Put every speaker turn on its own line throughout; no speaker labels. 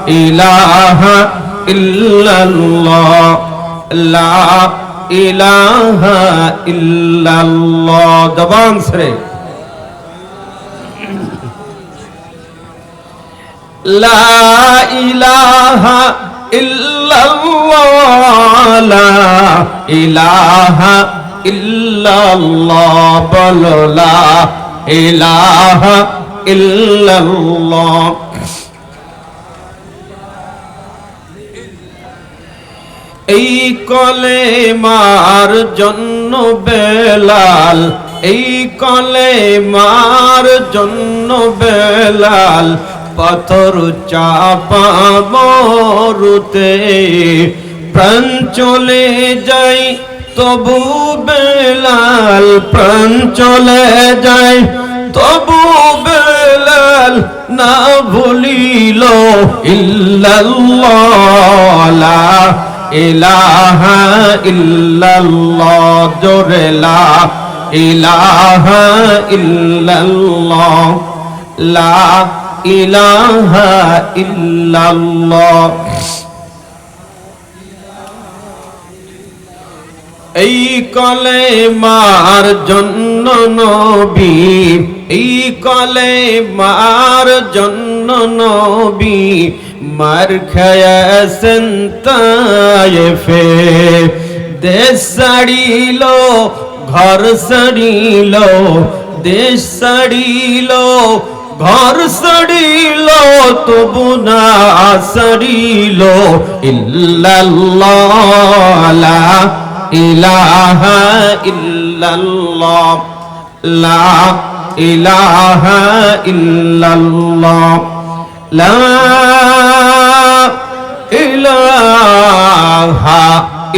ইলাহা ইল্লাল্লাহ লা ইলাহা ইল্লাল্লাহ জবান ছেড়ে লা ইলাহা ইল্লাল্লাহ লা ইলাহা ইল্লাল্লাহ বলো লা ইলাহা ইল্লাল্লাহ এই কলেমার জন্য বেলাল এই কলেমার জন্য বেলাল পাথর চাপা মরুতে প্রাণ চলে যাই তবু বেলাল প্রাণ চলে যায় তবু বেলাল না ভুলিল ইল্লাল্লাহ লা ইলাহা ইল্লাল্লাহ জোরে লা ইলাহা ইল্লাল্লাহ লা ইলাহা ইল্লাল্লাহ এই কলেমার জন্য নবী এই কলেমার জন্য নবী মার খায়াছেন তায়েফে দেশ ছাড়িল ঘর ছাড়িল দেশ ছাড়িল ঘর ছাড়িল তবু না ছাড়িল ইল্লাল্লাহ লা ইলাহা ইল্লাল্লাহ লা ইলাহা ইল্লাল্লাহ লা ইলাহা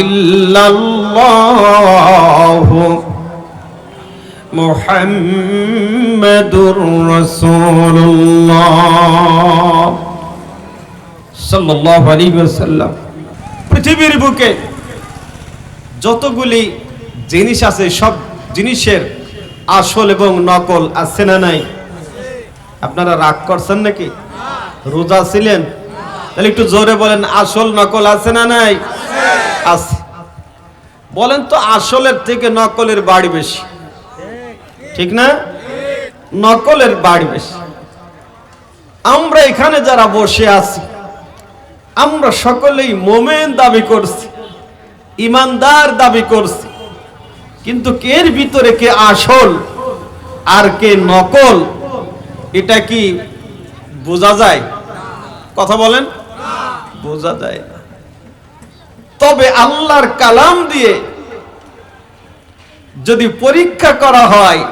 ইল্লাল্লাহ মুহাম্মাদুর রাসূলুল্লাহ সাল্লাল্লাহু আলাইহি ওয়াসাল্লাম পৃথিবীর বুকে যতগুলি জিনিস আছে সব জিনিসের আসল এবং নকল আছে না নাই? আপনারা রাগ করছেন নাকি? রোজা ছিলেন? তাহলে একটু জোরে বলেন, আসল নকল আছে না নাই? আছে। বলেন তো, আসলের থেকে নকলের বাড়ি বেশি, ঠিক না? নকলের বাড়ি বেশি। আমরা এখানে যারা বসে আছি আমরা সকলেই মুমিন দাবি করছি, ইমানদার দাবি করছি, কিন্তু এর ভিতরে কে আসল আর কে নকল এটা কি বোঝা যায়? কথা বলেন, বোঝা যায় না। তবে আল্লাহর কালাম দিয়ে যদি পরীক্ষা করা হয়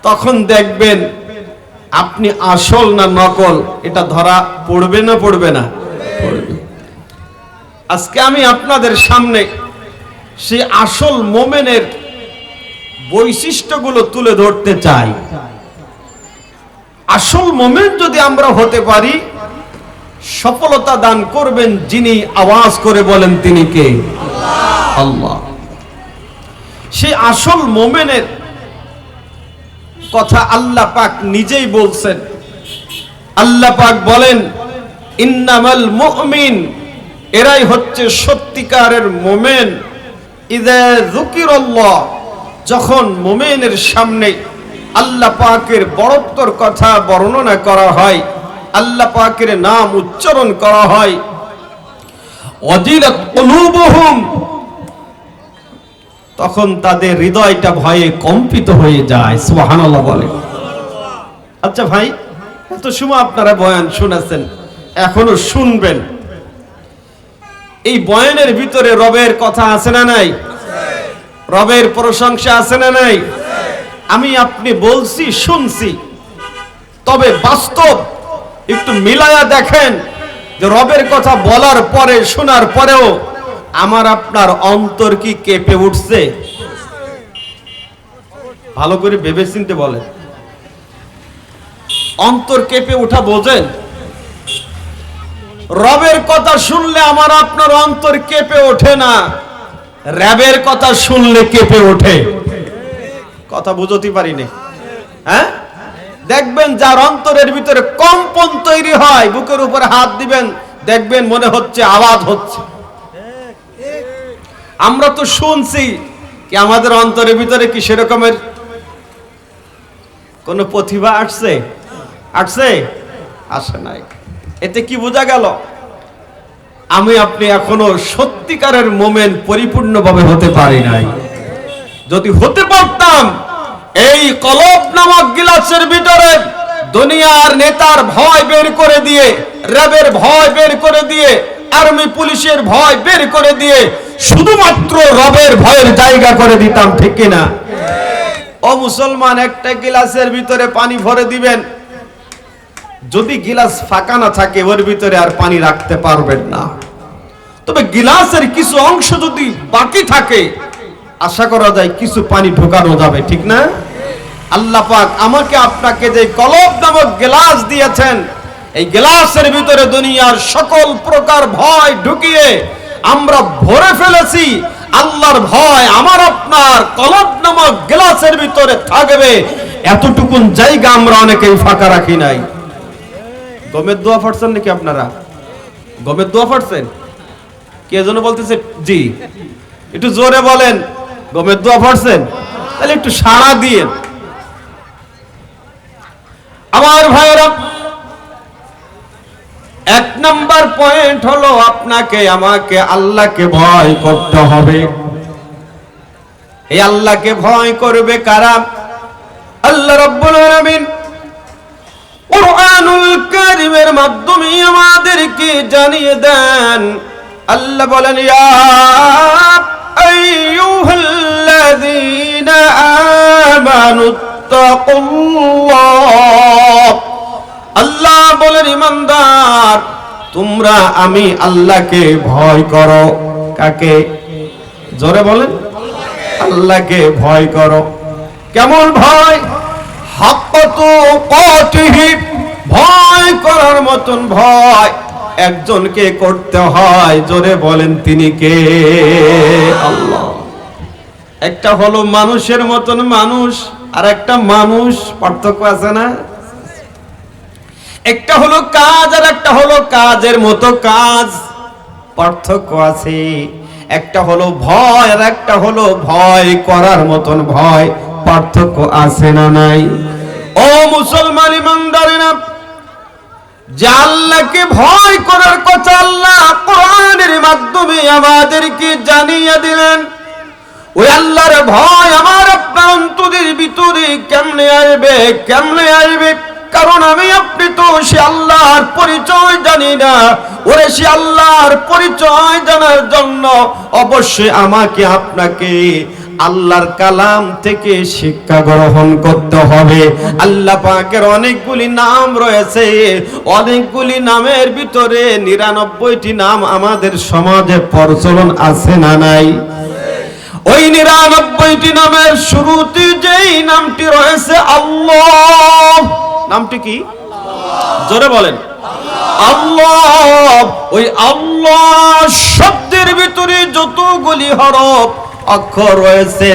তখন দেখবেন আপনি আসল না নকল এটা ধরা পড়বে না পড়বে না? পড়বে। আজকে আমি আপনাদের সামনে সেই আসল মোমেনের বৈশিষ্ট্যগুলো তুলে ধরতে চাই। আসল মোমেন যদি আমরা হতে পারি, সফলতা দান করবেন যিনি, আওয়াজ করে বলেন তিনি কে? আল্লাহ। সেই আসল মোমেনের কথা আল্লাহ পাক নিজেই বলছেন। আল্লাহ পাক বলেন, ইন্নামাল মুমিন, এরাই হচ্ছে সত্যিকারের মোমেন। ইযা যুকিরাল্লাহ, যখন মোমেনের সামনে আল্লাহ পাকের বড়ত্বর কথা বর্ণনা করা হয়, আল্লাহ পাকের নাম উচ্চারণ করা হয়, ওয়াজিলাত কুলুবুহুম, তখন তাদের হৃদয়টা ভয়ে কম্পিত হয়ে যায়। সুবহানাল্লাহ বলে। আচ্ছা ভাই, এত সময় আপনারা বয়ান শুনেছেন, এখনো শুনবেন, এই বয়ানের ভিতরে রবের কথা আছে না নাই? রবের প্রশংসা আছে না নাই? আমি আপনি বলছি, শুনছি, তবে বাস্তব একটু মিলায়া দেখেন যে রবের কথা বলার পরে, শোনার পরেও আমার আপনার অন্তর কি কেঁপে উঠছে? ভালো করে ভেবে চিন্তে বলেন। অন্তর কেঁপে ওঠা বোঝেন? রবের কথা শুনলে আমার আপনার অন্তর কেঁপে ওঠে না, র‍্যাবের কথা শুনলে কেঁপে ওঠে। কথা বুঝতে পারিনি? হ্যাঁ, দেখবেন যার অন্তরের ভিতরে কম্পন তৈরি হয়, বুকের উপরে হাত দিবেন, দেখবেন মনে হচ্ছে আওয়াজ হচ্ছে। আমরা তো শুনছি, কি আমাদের অন্তরের ভিতরে কি সেরকমের কোন প্রতিভা আসছে? আসে নাই। এতে কি বোঝা গেল? আমি আপনি এখনো সত্যিকারের মোমেন পরিপূর্ণভাবে হতে পারি নাই। যদি হতে পারতাম, এই কলব নামক গিলাসের ভিতরে দুনিয়ার নেতার ভয় বের করে দিয়ে, র্যাবের ভয় বের করে দিয়ে, আর্মি পুলিশের ভয় বের করে দিয়ে শুধুমাত্র রবের ভয়ের জায়গা করে দিতাম, ঠিক কিনা? ও মুসলমান, একটা গিলাসের ভিতরে পানি ভরে দিবেন, যদি গিলাস ফাঁকা না থাকে ওর ভিতরে আর পানি রাখতে পারবেন না। তবে গিলাসের কিছু অংশ যদি বাকি থাকে, আশা করা যায় কিছু পানি ঢোকানো যাবে, ঠিক না? আল্লাহ পাক আমাকে আপনাকে যে কলব নামক গ্লাস দিয়েছেন, এই গ্লাসের ভিতরে দুনিয়ার সকল প্রকার ভয় ঢুকিয়ে আমরা ভরে ফেলেছি। আল্লাহর ভয় আমার আপনার কলব নামক গ্লাসের ভিতরে থাকবে, এতটুকুন জায়গা আমরা অনেকেই ফাঁকা রাখি নাই। গমের দোয়া পড়ছেন নাকি আপনারা? গমের দোয়া পড়ছেন? কে যেন বলতেছে জি, একটু জোরে বলেন। গমের দোয়া পড়ছেন? তাহলে একটু সাড়া দিয়ে। আমার ভাইরা, এক নাম্বার পয়েন্ট হলো আপনাকে আমাকে আল্লাহকে ভয় করতে হবে। এই আল্লাহকে ভয় করবে কারা? আল্লাহ রাব্বুল আলামিন কুরআনুল কারীমের মাধ্যমে আমাদেরকে জানিয়ে দেন। আল্লাহ বলেন, ইয়া আইয়ুহাল্লাযীনা আমানুত্তাকুল্লাহ। আল্লাহ বলেন, ইমানদার তোমরা আমি আল্লাহকে ভয় করো। কাকে? জোরে বলেন, আল্লাহকে ভয় করো। কেমন ভয়? হাক্কাতু কাতিহি, ভয় করার মতন ভয় একজনকে করতে হয়। জোরে বলেন, তিনি কে? আল্লাহ। একটা হলো মানুষের মতন মানুষ, আর একটা মানুষ, পার্থক্য আছে না? একটা হলো কাজ আর একটা হলো কাজের মতো কাজ, পার্থক্য আছে। একটা হলো ভয় আর একটা হলো ভয় করার মতন ভয়, পার্থক্য আছে না নাই? ও মুসলমান ইমানদারেরা, যে আল্লাহকে ভয় করার কথা আল্লাহ কোরআনের মাধ্যমে আমাদেরকে জানিয়ে দিলেন, ওই আল্লাহর ভয় আমার আপনার অন্তরের ভিতরে কেমনে আসবে? কেমনে আসবে? কারণ আমি আপনি তো সে আল্লাহর পরিচয় জানি না। ওরে সে আল্লাহর পরিচয় জানার জন্য অবশ্যই আমাকে আপনাকে আল্লাহর কালাম থেকে শিক্ষা গ্রহণ করতে হবে। আল্লাহ পাকের অনেকগুলি নাম রয়েছে, অনেকগুলি নামের ভিতরে 99টি নাম আমাদের সমাজে প্রচলন আছে না নাই? ওই 99টি নামের শুরুতে যেই নামটি রয়েছে আল্লাহ, নামটি কি? জোরে বলেন, আল্লাহ। ওই আল্লাহ শব্দের ভিতরে যতগুলি হরফ অক্ষর রয়েছে,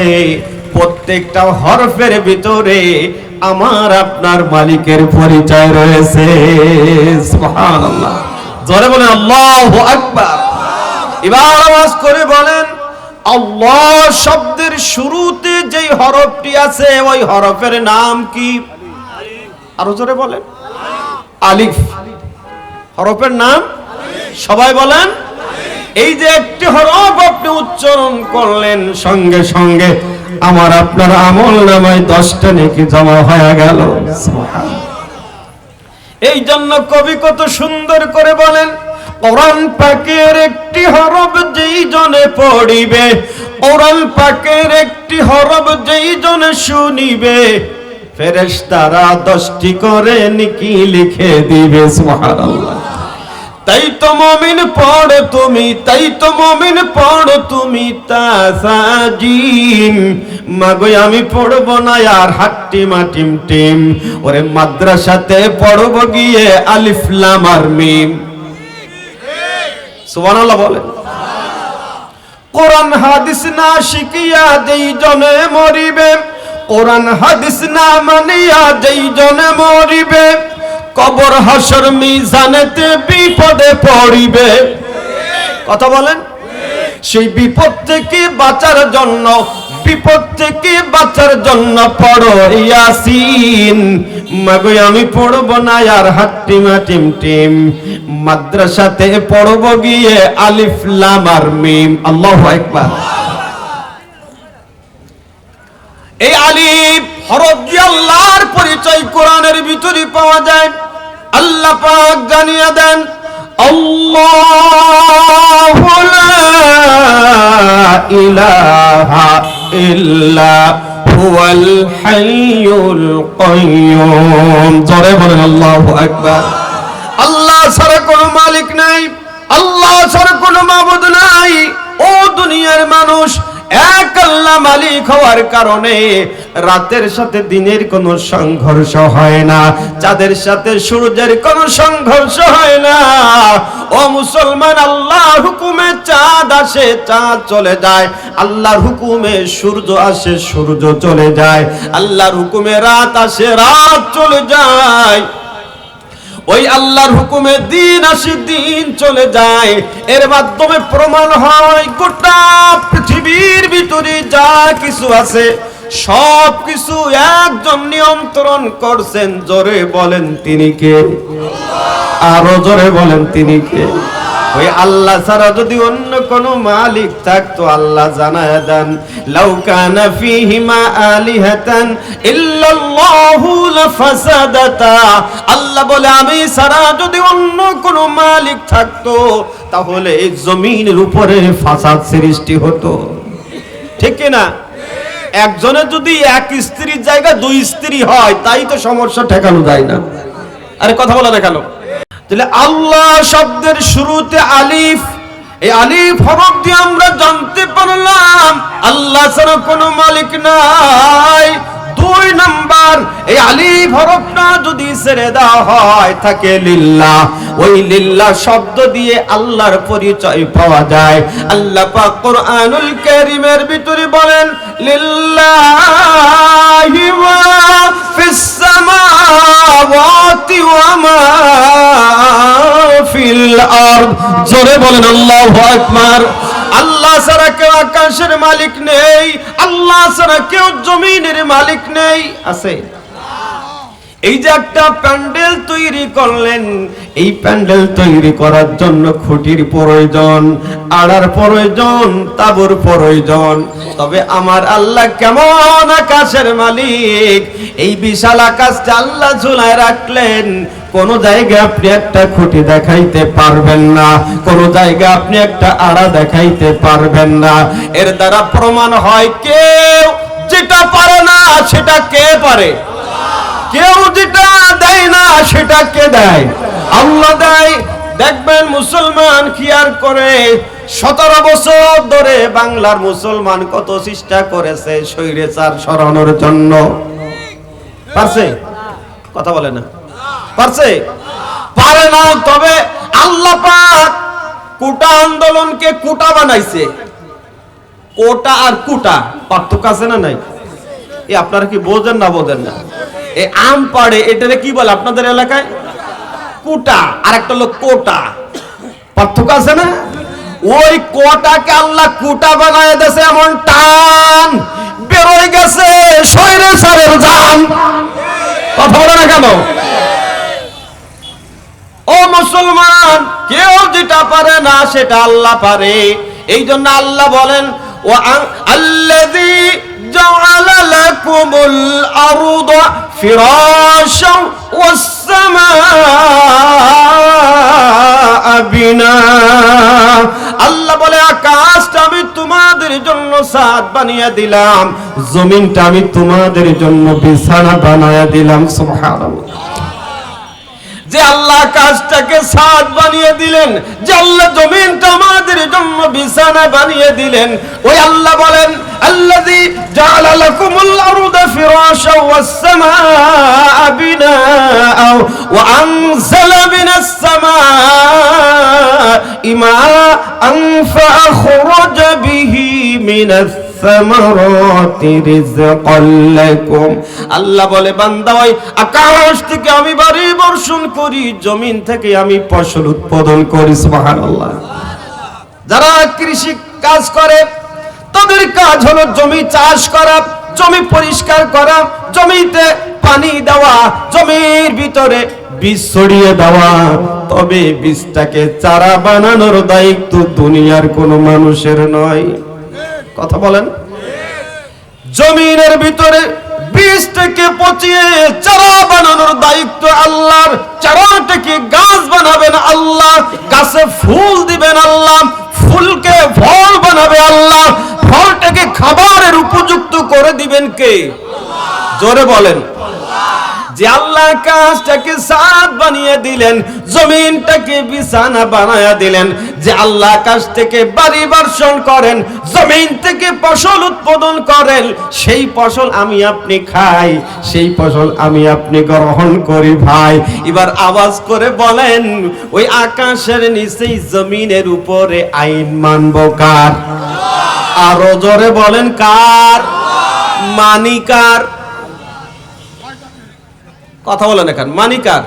প্রত্যেকটা হরফের ভিতরে আমার আপনার মালিকের পরিচয় রয়েছে। সুবহানাল্লাহ। জোরে বলেন আল্লাহু আকবার। এবার আওয়াজ করে বলেন, আল্লাহ শব্দের শুরুতে যেই হরফটি আছে ওই হরফের নাম কি? আরো জোরে বলেন, আলিফ। হরফের নাম সবাই বলেন। এই যে একটি হরফ আপনি উচ্চারণ করলেন, সঙ্গে সঙ্গে আমার আপনার আমল নামায় 10টা নেকি জমা হয়ে গেল। এই জন্য কবি কত সুন্দর করে বলেন, কোরআন পাকের একটি হরফ যেই জনে পড়িবে, কোরআন পাকের একটি হরফ যেই জনে শুনিবে, ফেরেশতারা 10টি করে নেকি লিখে দিবে। সুবহানাল্লাহ। তাই তো মুমিন পড়ো তুমি, তাই তো মুমিন পড়ো তুমি তাসাজিম। মাগো আমি পড়বো না আর হাট্টি মাটিম টিম, ওরে মাদ্রাসাতে পড়বো গিয়ে আলিফ লাম আর মিম। সুবহানাল্লাহ বলেন। কোরআন হাদিস না শিখিয়া যেই জনে মরিবে, কোরআন হাদিস না মানিয়া যেই জনে মরিবে, কবর হাসর মিজানেতে বিপদে পড়িবে। কথা বলেন। সেই বিপদ থেকে বাঁচার জন্য, বিপদ থেকে বাঁচার জন্য পড়ো ইয়াসিন। মাগো আমি পড়ব না আর হাট্টিমা টিম টিম, মাদ্রাসাতে পড়ব গিয়ে আলিফ লাম আর মিম। আল্লাহু আকবার। এই আলিফ হরফ দিয়ে আল্লাহর পরিচয় কোরআনের ভিতরে পাওয়া যায়। আল্লাহ পাক জানিয়ে দেন, আল্লাহু লা ইলাহা ইল্লা হুয়াল হাইয়ুল কাইয়্যুম। জোরে বলেন আল্লাহু আকবার। আল্লাহ ছাড়া কোনো মালিক নাই, আল্লাহ ছাড়া কোনো মাবুদ নাই। ও দুনিয়ার মানুষ, এক আল্লাহ মালিক হওয়ার কারণে রাতের সাথে দিনের কোনো সংঘর্ষ হয় না, চাঁদের সাথে সূর্যের কোনো সংঘর্ষ হয় না। ও মুসলমান, আল্লাহর হুকুমে চাঁদ আসে, চাঁদ চলে যায়। আল্লাহর হুকুমে সূর্য আসে, সূর্য চলে যায়। আল্লাহর হুকুমে রাত আসে, রাত চলে যায়। ওই আল্লাহর হুকুমে দিন আসে, দিন চলে যায়। এর মাধ্যমে প্রমাণ হয় গোটা পৃথিবীর ভিতরে যা কিছু আছে সব কিছু একজন নিয়ন্ত্রণ করছেন। জোরে বলেন তিনি কে? আরো জোরে বলেন তিনি কে? ওই আল্লাহ ছাড়া যদি অন্য কোন মালিক থাকতো, আল্লাহ জানায়া দেন, লাউ কানা ফীহিমা আলিহাতান ইল্লাল্লাহু লাফাসাদাতা। আল্লাহ বলে, আমি ছাড়া যদি অন্য কোন মালিক থাকতো তাহলে এই জমিনের উপরে ফাসাদ সৃষ্টি হতো। ঠিক না? একজনের যদি এক স্ত্রীর জায়গায় দুই স্ত্রী হয়, তাই তো সমস্যা ঠেকানো যায় না। আরে কথা বলা না কেন? তাহলে আল্লাহ শব্দের শুরুতে আলিফ, এই আলিফ হরফ দিয়ে আমরা জানতে পারলাম আল্লাহ ছাড়া কোনো মালিক নাই। দুই নাম্বার, এই আলিফ হরফটা যদি ছেড়ে দেওয়া হয় থাকে লিল্লাহ, ওই লিল্লাহ শব্দ দিয়ে আল্লাহর পরিচয় পাওয়া যায়। আল্লাহ পাক কোরআনুল কারীমের ভিতরে বলেন, লিল্লাহি মা ফিস সামাওয়াতি ওয়া মা ফিল আরদ। জোরে বলেন আল্লাহু আকবার। আল্লাহ ছাড়া কেউ আকাশের মালিক নেই, আল্লাহ ছাড়া কেউ জমিনের মালিক নেই। আছে? এই যে একটা প্যান্ডেল তৈরি করলেন, এই প্যান্ডেল তৈরি করার জন্য খুঁটির প্রয়োজন, আড়ার প্রয়োজন, তাবুর প্রয়োজন। তবে আমার আল্লাহ কেমন আকাশের মালিক! এই বিশাল আকাশটা আল্লাহ ঝুলায় রাখলেন। কোন জায়গায় আপনি একটা খুঁটি দেখাইতে পারবেন না, কোন জায়গায় আপনি একটা আড়া দেখাইতে পারবেন না। এর দ্বারা প্রমাণ হয় কেউ যেটা পারে না সেটা কে পারে? কেউ যেটা দেয় না সেটা কে দেয়? আল্লাহ দেয়। দেখবেন মুসলমান কি আর করে, 17 বছর ধরে বাংলার মুসলমান কত চেষ্টা করেছে স্বৈরাচার সরানোর জন্য। পারছে? কথা বলে না। পারছে? পারে না। তবে আল্লাহ পাক কোটা আন্দোলনকে কোটা বানাইছে। কোটা আর কোটা পার্থক্য আছে না নাই? এই আপনারা কি বোঝেন না? বোঝেন না? এই আম পাড়ে এটারে কি বলে আপনাদের এলাকায়? কোটা। আর একটা লোক কোটা। পার্থক্য আছে না? ওই কোটাকে আল্লাহ কোটা বানায় দিয়েছে, এমন টান বেরোয় গেছে স্বৈরাচারের জান। কথা বলে না কেন? ও মুসলমান, কেউ যেটা পারে না সেটা আল্লাহ পারে। এই জন্য আল্লাহ বলেন, ওয়া আল্লাযী জাআলা লাকুমুল আরদা ফিরাশান ওয়াস সামাআ বিনা। আল্লাহ বলে, আকাশটা আমি তোমাদের জন্য ছাদ বানিয়ে দিলাম, জমিনটা আমি তোমাদের জন্য বিছানা বানিয়ে দিলাম। সুবহানাল্লাহ। যে আল্লাহ আকাশটাকে ছাদ বানিয়ে দিলেন, যে আল্লাহ জমিনটা আমাদের জন্য বিছানা বানিয়ে দিলেন, ওই আল্লাহ বলেন, আল্লাযী জাআলা লাকুমুল আরদা ফিরাশান ওয়াস সামাআ বিনাআ ওয়া আনজালা মিনাস সামা'i মাআন ফাআখরাজা বিহি মিনাস সামারাতি রিজকাল লাকুম। আল্লাহ বলে বান্দা ওই আকাশ থেকে আমি বাড়ি বর্ষণ করি, জমিন থেকে আমি ফসল উৎপাদন করি। সুবহানাল্লাহ। যারা কৃষি কাজ করে তাদের কাজ হলো জমি চাষ করা, জমি পরিষ্কার করা, জমিতে পানি দেওয়া, জমির ভিতরে বীজ ছড়িয়ে দেওয়া। তবে বীজটাকে চারা বানানোর দায়িত্ব দুনিয়ার কোনো মানুষের নয়। কথা বলেন। জমিনের ভিতরে বীজটাকে পচিয়ে চারা বানানোর দায়িত্ব আল্লাহর। চারাটাকে গাছ বানাবেন আল্লাহ, গাছে ফুল দিবেন আল্লাহ, ফুলকে ফল বানাবে আল্লাহ, ফলটাকে খাবারের উপযুক্ত করে দিবেন কে? জোরে বলেন। যে আল্লাহ আকাশটাকে ছাদ বানিয়ে দিলেন, জমিনটাকে বিছানা বানায়া দিলেন, যে আল্লাহ আকাশ থেকে বাড়ি বর্ষণ করেন, জমিন থেকে ফসল উৎপাদন করেন, সেই ফসল আমি আপনি খাই, সেই ফসল আমি আপনি গ্রহণ করি ভাই। এবার আওয়াজ করে বলেন, ওই আকাশের নিচেই জমিনের উপরে আইন মানব কার? আরো জোরে বলেন কার? মানি কার? কথা বলেন এখন, মানি কার?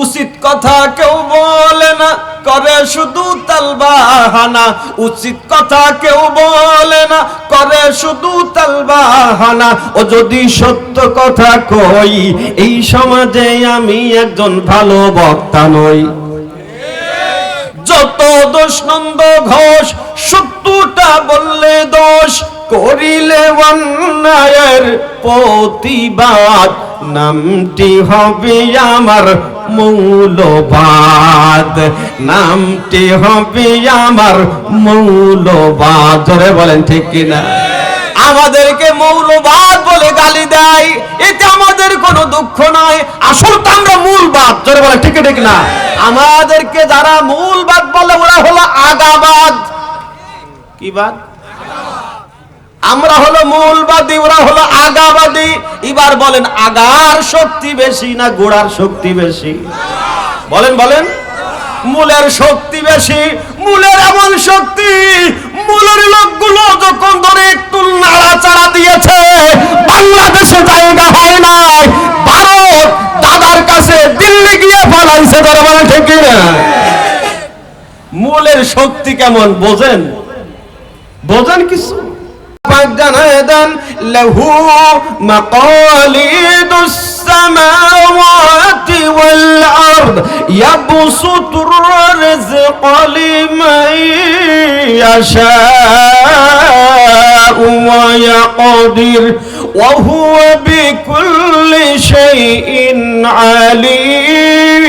উচিত কথা কেউ বলে না, করে শুধু তালবাহানা। উচিত কথা কেউ বলে না, করে শুধু তালবাহানা। ও যদি সত্য কথা কই, এই সমাজে আমি একজন ভালো বক্তা নই। যত দোষ নন্দ ঘোষ, সত্যটা বললে দোষ, করিলে অন্যায়ের প্রতিবাদ, নামটি হবে আমার মৌলবাদ, নামটি হবে আমার মৌলবাদ। জোরে বলেন ঠিক কিনা? আমাদেরকে মৌলবাদ বলে গালি দেয়, এতে আমাদের কোনো দুঃখ নাই, আসল তো আমরা মূলবাদ। জোরে বলেন ঠিক ঠিক না? আমাদেরকে যারা মূলবাদ বলে ওরা হলো আগাবাদ। কি বাদ? আমরা হলো মূলবাদী, ওরা হলো আগাবাদী। এবার বলেন, আগার শক্তি বেশি না গোড়ার শক্তি বেশি? বলেন বলেন। মূলের শক্তি বেশি। মূলের এমন শক্তি, মূলের লোকগুলো যখন ধরে একটু নাড়াচাড়া দিয়েছে, বাংলাদেশে জায়গা হয় নাই, ভারত দাদার কাছে দিল্লি গিয়ে পালাইছে। ধরে বলেন ঠিক না? মূলের শক্তি কেমন বোঝেন? বোঝেন কিছু? জানায় দেন, লাহু মাকালিদুস সামাওয়াতি ওয়াল আরদ ইয়াবসুতুর রিজকা লিমান ইয়াশাউ ওয়া ইয়াকদির ওয়া হুয়া বিকুল্লি শাইইন আলীম।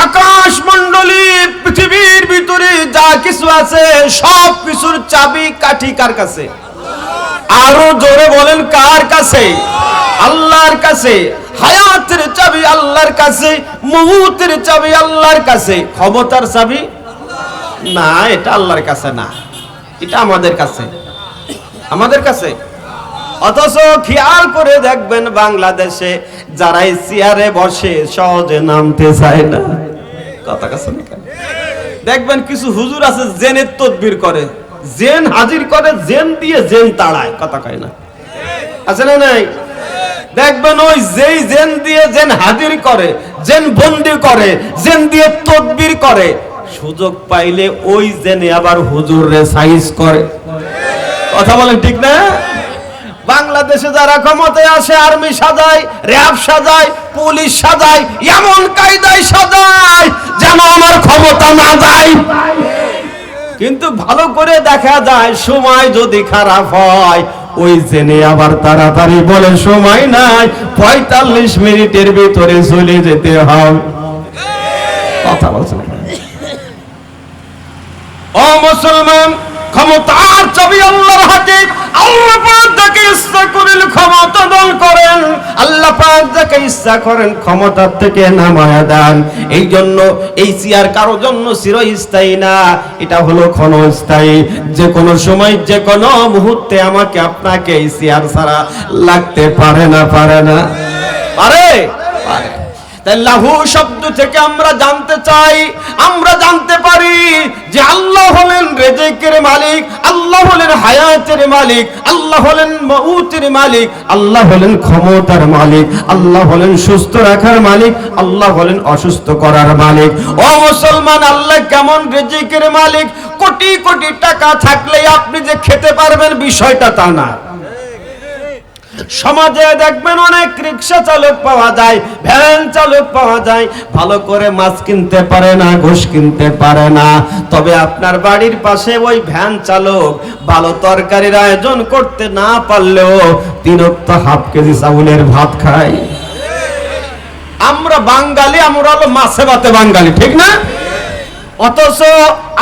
আকাশ মণ্ডলী, পৃথিবীর ভিতরে যা কিছু আছে সব কিছুর চাবি কাঠি কার কাছে? আরো জোরে বলেন, কার কাছে? আল্লাহর কাছে। হায়াতের চাবি আল্লাহর কাছে, মউতের চাবি আল্লাহর কাছে। ক্ষমতার চাবি না, এটা আল্লাহর কাছে না, এটা আমাদের কাছে। আমাদের কাছে। অথচ খেয়াল করে দেখবেন, বাংলাদেশে যারা চেয়ারে বসে সহজে নামতে চায় না। কথা কাছে দেখবেন কিছু হুজুর আছে জেনের তদবির করে, জেন হাজির করে, জেন দিয়ে জেন তাড়ায়। কথা কয় না? আছে না নাই? দেখবেন ওই যেই জেন দিয়ে জেন হাজির করে, জেন বন্দি করে, জেন দিয়ে তদবির করে, সুযোগ পাইলে ওই জেনে আবার হুজুরে সাইজ করে। কথা বলেন ঠিক না? বাংলাদেশে যারা ক্ষমতায় আসে আর্মি সাজায়, র‍্যাব সাজায়, পুলিশ সাজায়, এমন কায়দায় সাজায় যেন আমার ক্ষমতা না যায়। কিন্তু ভালো করে দেখা যায়, সময় যদি খারাপ হয়, ওই জেনে আবার তাড়াতাড়ি বলে সময় নাই, ৪৫ মিনিটের ভিতরে চলে যেতে হবে। কথা বলছেন? ও মুসলমান, ক্ষমতার চাবি আল্লাহর হাতে। আল্লাহ পাক যাকে ইচ্ছা করেন ক্ষমতা দান করেন, আল্লাহ পাক যাকে ইচ্ছা করেন ক্ষমতা থেকে নামায়া দেন। এই জন্য এই চেয়ার কারোর জন্য চিরস্থায়ী না, এটা হলো ক্ষণস্থায়ী। যে কোনো সময়, যে কোনো মুহূর্তে আমাকে আপনাকে এই চেয়ার ছাড়া লাগতে পারে না। পারে না? পারে? পারে। তাই লাহু শব্দ থেকে আমরা জানতে চাই, আমরা জানতে পারি যে আল্লাহ হলেন রিজিকের মালিক, আল্লাহ হলেন হায়াতের মালিক, আল্লাহ হলেন মউতের মালিক, আল্লাহ হলেন ক্ষমতার মালিক, আল্লাহ হলেন সুস্থ রাখার মালিক, আল্লাহ হলেন অসুস্থ করার মালিক। ও মুসলমান, আল্লাহ কেমন রিজিকের মালিক? কোটি কোটি টাকা থাকলে আপনি যে খেতে পারবেন বিষয়টা তা না। সমাজে দেখবেন অনেক রিক্সা চালক পাওয়া যায়, ভ্যান চালক পাওয়া যায়, ভালো করে মাছ কিনতে পারে না, ঘুষ কিনতে পারে না। তবে আপনার বাড়ির পাশে ওই ভ্যান চালক ভালো তরকারির আয়োজন করতে না পারলেও 3 ওয়াক্ত হাফ কেজি চাউলের ভাত খায়। আমরা বাঙালি, আমরা হলো মাছে ভাতে বাঙালি, ঠিক না? অথচ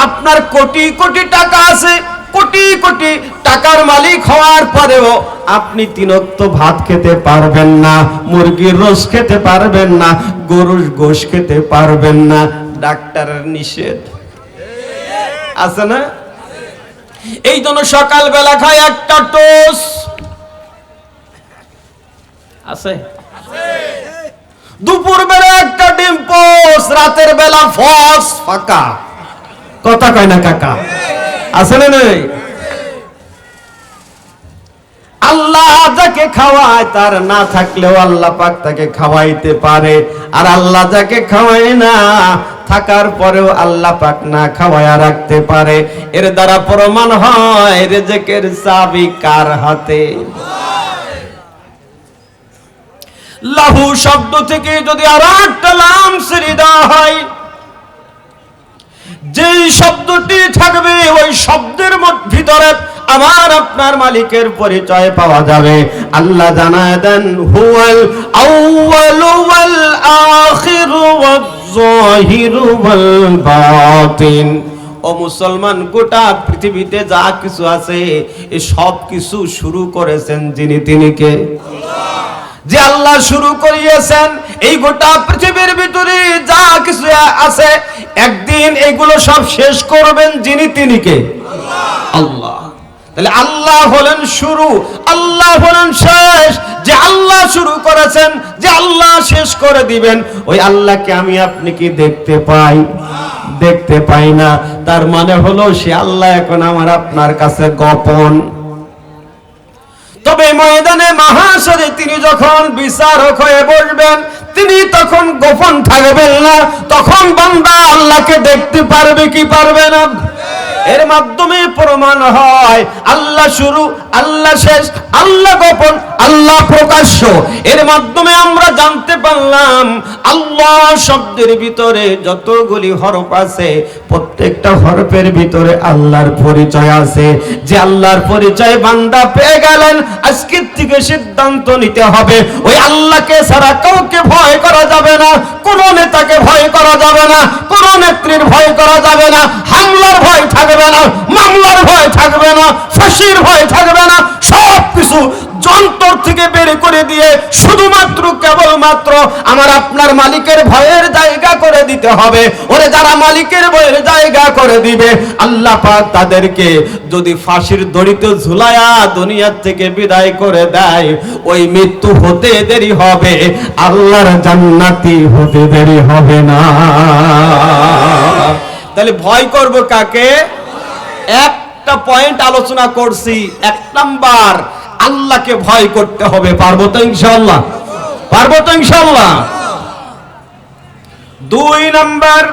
আপনার কোটি কোটি টাকা আছে, কোটি কোটি টাকার মালিক হওয়ার পরেও আপনি 3 ওয়াক্ত ভাত খেতে পারবেন না, মুরগির রোজ খেতে পারবেন না, গরুর গোশ খেতে পারবেন না। ডাক্তারের নিষেধ আছে না? এই জন্য সকাল বেলা খায় একটা টোস আছে, দুপুর বেলা একটা ডিম পোস, রাতের বেলা ফস ফাঁকা। কথা কয় না কাকা? আছে না নেই? আল্লাহ যাকে খাওয়ায় তার না থাকলেও আল্লাহ পাক তাকে খাওয়াইতে পারে, আর আল্লাহ যাকে খাওয়ায় না থাকার পরেও আল্লাহ পাক না খাওয়ায়া রাখতে পারে। এর দ্বারা প্রমাণ হয় রিজিকের চাবি কার হাতে। লাহু শব্দ থেকে যদি আর একটা লাম ছেড়ে দেওয়া হয়, যেই শব্দটি থাকবে ওই শব্দের ভিতরে আমার আপনার মালিকের পরিচয় পাওয়া যাবে। আল্লাহ জানায় দেন হুয়াল আউয়ালু ওয়াল আখিরু ওয়াজ যাহিরু ওয়াল বাতিন। ও মুসলমান, গোটা পৃথিবীতে যা কিছু আছে এই সব কিছু শুরু করেছেন যিনি, তিনি কে? যে আল্লাহ শুরু করিয়েছেন। এই গোটা পৃথিবীর ভিতরে যা কিছু আছে একদিন এগুলো সব শেষ করবেন যিনি, তিনি কে? আল্লাহ। তাহলে আল্লাহ হলেন শুরু, আল্লাহ হলেন শেষ। যে আল্লাহ শুরু করেছেন, যে আল্লাহ শেষ করে দিবেন, ওই আল্লাহকে আমি আপনি কি দেখতে পাই? দেখতে পাই না। তার মানে হলো সে আল্লাহ এখন আমার আপনার কাছে গোপন। তবে ময়দানে মাহাশরে তিনি যখন বিচারক হয়ে বসবেন, তিনি তখন গোপন থাকবেন না। তখন বান্দা আল্লাহকে দেখতে পারবে কি পারবে না? এর মাধ্যমে প্রমাণ হয় আল্লাহ শুরু, আল্লাহ শেষ, আল্লাহ গোপন, আল্লাহ প্রকাশ্য। এর মাধ্যমে আমরা জানতে পারলাম আল্লাহ শব্দের ভিতরে যতগুলি হরফ আছে প্রত্যেকটা হরফের ভিতরে আল্লাহর পরিচয় আছে। যে আল্লাহর পরিচয় বান্দা পেয়ে গেলেন, আজকের থেকে সিদ্ধান্ত নিতে হবে ওই আল্লাহকে ছাড়া কাউকে ভয় করা যাবে না, কোন নেতাকে ভয় করা যাবে না, কোন নেত্রীর ভয় করা যাবে না, হামলার ভয় থাকবে না, মামলার ভয় থাকবে না, ফাঁসির ভয় থাকবে না। সব কিছু যন্ত্র থেকে বের করে দিয়ে শুধুমাত্র কেবলমাত্র আমার আপনার মালিকের ভয়ের জায়গা করে দিতে হবে। ওরে যারা মালিকের ভয়ের জায়গা করে দিবে, আল্লাহ পাক তাদেরকে যদি ফাঁসির দড়িতে ঝুলায়া দুনিয়ার থেকে বিদায় করে দেয়, ওই মৃত্যু হতে দেরি হবে, আল্লাহর জান্নাতি হতে দেরি হবে না। তাহলে ভয় করব কাকে? একটা পয়েন্ট আলোচনা করছি। 1 নাম্বার, আল্লাহকে ভয় করতে হবে। পারবো তো ইনশাআল্লাহ? পারবো তো ইনশাআল্লাহ? 2 নাম্বার,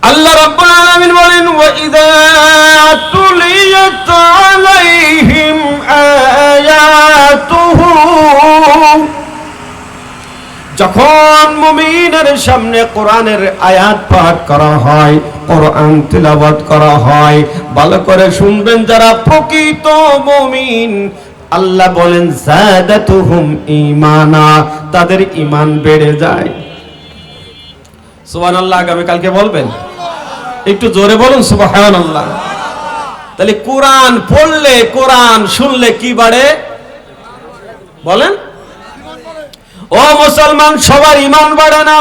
আল্লাহ রাব্বুল আলামিন বলেন ওয়াইদা তুলিয়াত আলাইহিম আয়াতুহু, যখন মুমিনের সামনে কোরআনের আয়াত পাঠ করা হয়, কোরআন তিলাওয়াত করা হয়, ভালো করে শুনবেন যারা প্রকৃত মুমিন, আল্লাহ বলেন যাদাতুহুম ঈমানা, তাদের ঈমান বেড়ে যায়। সুবহানাল্লাহ। আগামী কালকে বলবেন, একটু জোরে বলুন সুবহানাল্লাহ। তাহলে কোরআন পড়লে, কোরআন শুনলে কি বাড়ে বলেন? ও মুসলমান, সবার ঈমান বাড়ে না।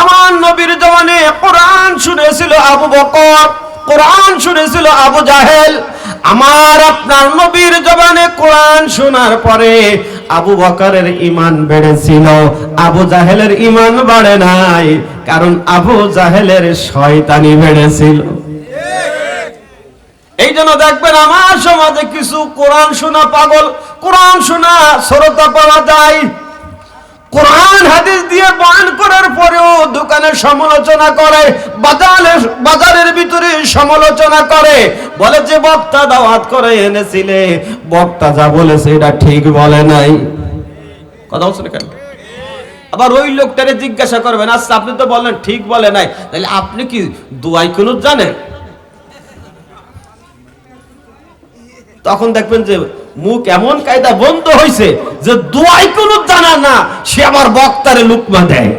আমার নবীর জমানে কোরআন শুনেছিল আবু বকর, কোরআন শুনেছিল আবু জাহেল। আমার আপনার নবীর জবানে কোরআন শোনার পরে আবু বকরের ঈমান বেড়েছিল, আবু জাহেলের ঈমান বাড়ে নাই, কারণ আবু জাহেলের শয়তানি বেড়েছিল। এই জন্য দেখবেন আমার সমাজে কিছু কোরআন শোনা পাগল, কোরআন শোনা শ্রোতা পাওয়া যায়, কোরআন হাদিস দিয়ে বয়ান করার পরেও দোকানে সমালোচনা করে, বাজারের ভিতরে সমালোচনা করে, বলে যে বক্তা দাওয়াত করে এনেছিলে, বক্তা যা বলেছে এটা ঠিক বলে নাই। কথা বলছেন কেন? আবার ওই লোকটারে জিজ্ঞাসা করবেন, আচ্ছা আপনি তো বললেন ঠিক বলে নাই, তাহলে আপনি কি দুআই কুনুত জানেন? তখন দেখবেন যে মুখ এমন কায়দা বন্ধ হয়েছে যে দুআই কুনুত জানা না, সে আবার বক্তারে লুকমা দেয়।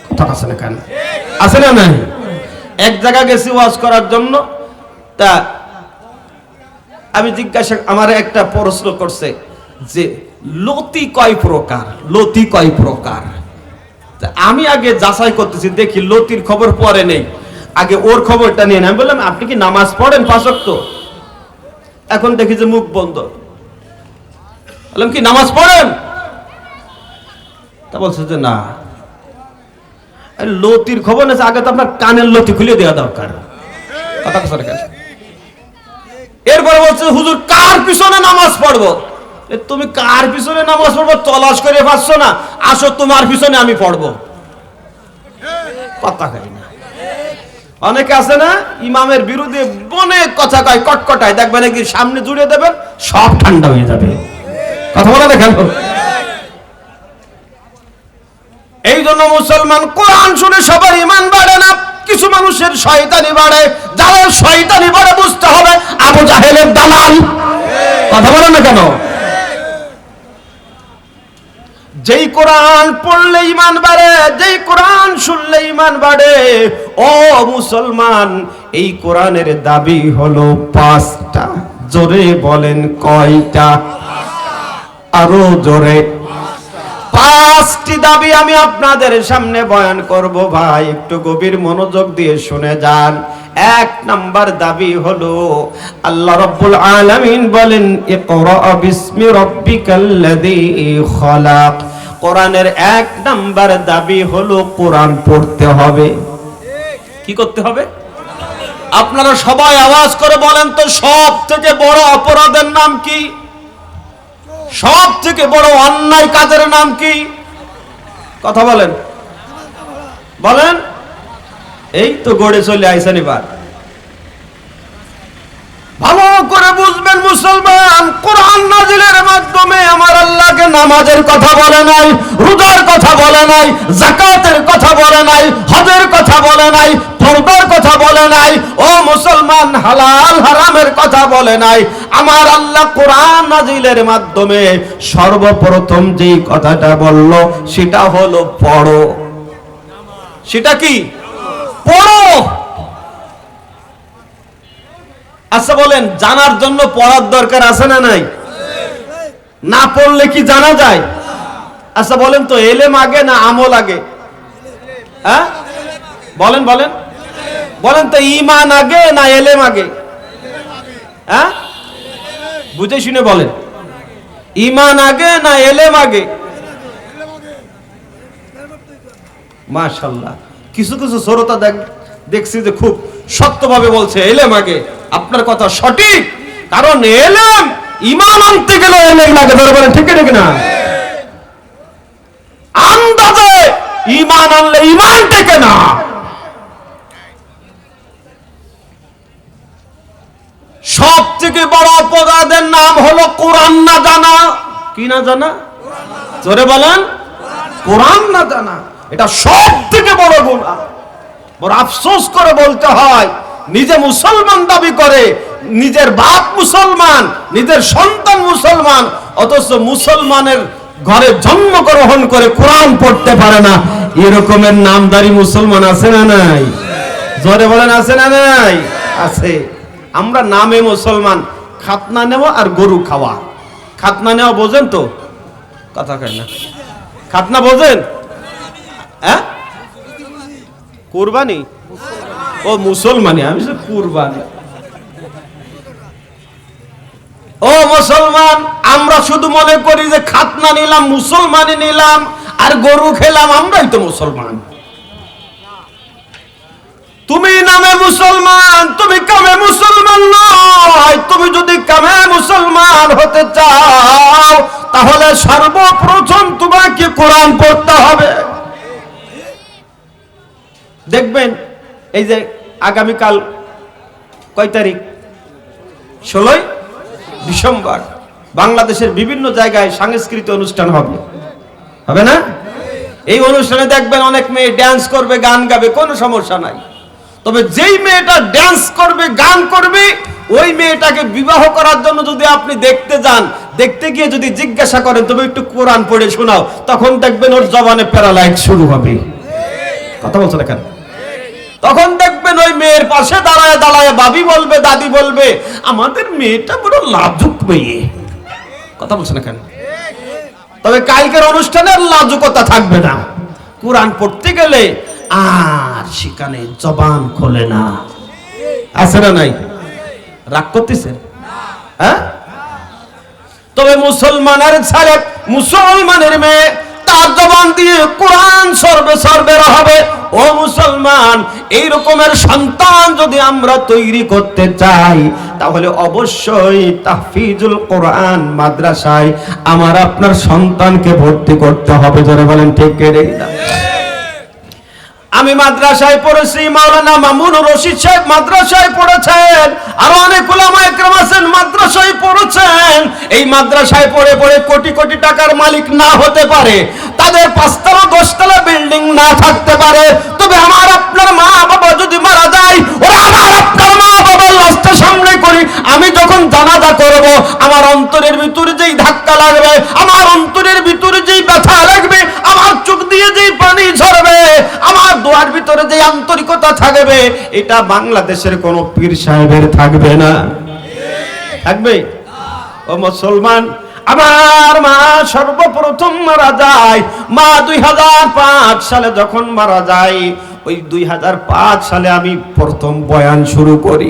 কথা আছে না কেন? আছে না নাই? এক জায়গা গেছি ওয়াজ করার জন্য, তা আমি জিজ্ঞাসা, আমার একটা প্রশ্ন করছে যে লতি কয় প্রকার, লতি কয় প্রকার? আমি আগে যাচাই করতেছি, দেখি লতির খবর পরে নেই, আগে ওর খবরটা নিয়ে নেই। আমি বললাম আপনি কি নামাজ পড়েন 5 ওয়াক্ত? এখন দেখি যে মুখ বন্ধ। বললাম কি নামাজ পড়েন? তা বলছে যে না। লতির খবর নেই, আগে তো আপনার কানের লতি খুলে দেওয়া দরকার। কথা কথা রেখে এরপরে বলছে হুজুর কার পিছনে নামাজ পড়বো? তুমি কার পিছনে নামাজ পড়বো তলাশ করে পাচ্ছ না, আসো তোমার পিছনে আমি পড়বো। কথা কই না, অনেকে আছে না ইমামের বিরুদ্ধে অনেক কথা কয়, কটকটায়, দেখবেন একদিন সামনে জুড়ে দেবেন, সব ঠান্ডা হয়ে যাবে। কথা বলা দেখেন। এই জন্য মুসলমান কোরআন শুনে সবার ঈমান বাড়ে না, কিছু মানুষের শয়তানি বাড়ে। যাদের শয়তানি বাড়ে বুঝতে হবে আবু জাহেলের দালাল। কথা বলেন না কেন? যেই কোরআন পড়লে ঈমান বাড়ে, যেই কোরআন শুনলে ঈমান বাড়ে। ও মুসলমান, এই কোরআনের দাবি হলো 5টা। জোরে বলেন কয়টা? আরো জোরে। 5টি দাবি আমি আপনাদের সামনে বয়ান করব ভাই, একটু গভীর মনোযোগ দিয়ে শুনে যান। 1 নাম্বার দাবি হলো আল্লাহ রাব্বুল আলামিন বলেন ইকরা বিসমি রাব্বিকাল্লাযী খলাক। কোরআনের 1 নাম্বার দাবি হলো কোরআন পড়তে হবে। কি করতে হবে? আপনারা সবাই আওয়াজ করে বলেন তো, সব থেকে বড় অপরাধের নাম কি? সব থেকে বড় অন্যায় কাজের নাম কি? কথা বলেন, বলেন। এই তো গড়ে চলে আইছেন। এবার ভালো করে বুঝবেন মুসলমান, কোরআন নাজিলের মাধ্যমে আমার আল্লাহকে নামাজের কথা বলে নাই, রোজার কথা বলে নাই, যাকাতের কথা বলে নাই, হজের কথা বলে নাই, পর্দার কথা বলে নাই, ও মুসলমান হালাল হারামের কথা বলে নাই। আমার আল্লাহ কোরআন নাজিলের মাধ্যমে সর্বপ্রথম যেই কথাটা বলল সেটা হলো পড়ো। সেটা কি? পড়ো। আচ্ছা বলেন, জানার জন্য পড়ার দরকার আছে না নাই? না পড়লে কি জানা যায়? আচ্ছা বলেন তো, এলেম আগে না আমল আগে? হ্যাঁ বলেন বলেন বলেন তো, ঈমান আগে না এলেম আগে? হ্যাঁ বুঝে শুনে বলেন, ঈমান আগে না এলেম আগে? মাশাআল্লাহ, কিছু কিছু শ্রোতা দেখছি যে খুব শক্তভাবে বলছে এলেম আগে। আপনার কথা সঠিক, কারণ এলেম, ঈমান আনতে গেলে এলেম লাগে। ধরে বলেন ঠিক ঠিক না? আন্দাজে ঈমান আনলে ঈমান টেকে না। সব থেকে বড় অপরাধের নাম হলো কোরআন না জানা। কি না জানা? জোরে বলেন, কোরআন না জানা। এটা সব থেকে বড় গুনাহ। বড় আফসোস করে বলতে হয়, নিজে মুসলমান দাবি করে, নিজের বাপ মুসলমান, নিজের সন্তান মুসলমান, অথচ মুসলমানের ঘরে জন্মগ্রহণ করে কোরআন পড়তে পারে না। এরকমের নামদারি মুসলমান আছে না নাই? জোরে বলেন আছে না নাই? আছে। আমরা নামে মুসলমান, খাতনা নেওয়া আর গরু খাওয়া। খাতনা নেওয়া বোঝেন তো? কথা কয় না। খাতনা বোঝেন? হ্যাঁ, কুরবানি। ও মুসলমানি, আমি কুরবানি। ও মুসলমান, আমরা শুধু মনে করি যে খাতনা নিলাম, মুসলমানি নিলাম আর গরু খেলাম, আমরাই তো মুসলমান। তুমি নামে মুসলমান, তুমি কামে মুসলমান নয়। তুমি যদি কামে মুসলমান হতে চাও তাহলে সর্বপ্রথম তোমাকে কোরআন পড়তে হবে। দেখবেন এই যে আগামীকাল কয় তারিখ, 16 ডিসেম্বর, বাংলাদেশের বিভিন্ন জায়গায় সাংস্কৃতিক অনুষ্ঠান হবে, হবে না? এই অনুষ্ঠানে দেখবেন অনেক মেয়ে ড্যান্স করবে, গান গাবে, কোনো সমস্যা নাই। তবে যেই মেয়েটা ড্যান্স করবে, গান করবে, ওই মেয়েটাকে বিবাহ করার জন্য যদি আপনি দেখতে যান, দেখতে গিয়ে যদি জিজ্ঞাসা করেন তুমি একটু কোরআন পড়ে শোনাও, তখন দেখবেন ওর জবানে প্যারালাইজ শুরু হবে। কথা বলছো না কেন? তখন দেখবেন ওই মেয়ের পাশে দাঁড়ায় দাঁড়ায় ভাবি বলবে, দাদি বলবে, আমাদের মেয়েটা বড় লাজুক মেয়ে। কথা বলছো না কেন? তবে কালকের অনুষ্ঠানে লাজুকতা থাকবে না। কোরআন পড়তে গেলে আর সেখানে জবান খোলে না। আছে না নাই? রাগ করতেছেন? হ্যাঁ? তবে মুসলমানের ছেলে, মুসলমানের মেয়ে, তার জবান দিয়ে কোরআন সর্বে সর্বে হবে। ও মুসলমান, এই রকমের সন্তান যদি আমরা তৈরি করতে চাই তাহলে অবশ্যই তাহফিজুল কোরআন মাদ্রাসায় আমার আপনার সন্তানকে ভর্তি করতে হবে। যারা বলেন ঠিক কেড়ে না। আমি মাদ্রাসায় পড়েছি, মাওলানা মামুনুর রশিদ সাহেব মাদ্রাসায় পড়েছেন, আর অনেক উলামা ইকরাম আছেন মাদ্রাসায় পড়েছেন। এই মাদ্রাসায় পড়ে পড়ে কোটি কোটি টাকার মালিক না হতে পারে, তাদের 5 তলা 10 তলা বিল্ডিং না থাকতে পারে, তবে আমার আপনার মা বাবা যদি মারা যায়, ওরা আমার আপনার মা বাবার লাশটা সামনে করি আমি যখন জানাজা করব, আমার অন্তরের ভিতরে যেই ধাক্কা লাগবে, আমার অন্তরের ভিতরে যেই ব্যথা লাগবে, আমার চোখ দিয়ে যেই পানি ঝরবে, আমার দোয়ার ভিতরে যে আন্তরিকতা থাকবে, এটা বাংলাদেশের কোন পীর সাহেবের থাকবে না। থাকবে? ও মুসলমান, আমার মা সর্বপ্রথম মারা যায়। মা 2005 সালে যখন মারা যায়, ওই 2005 সালে আমি প্রথম বয়ান শুরু করি।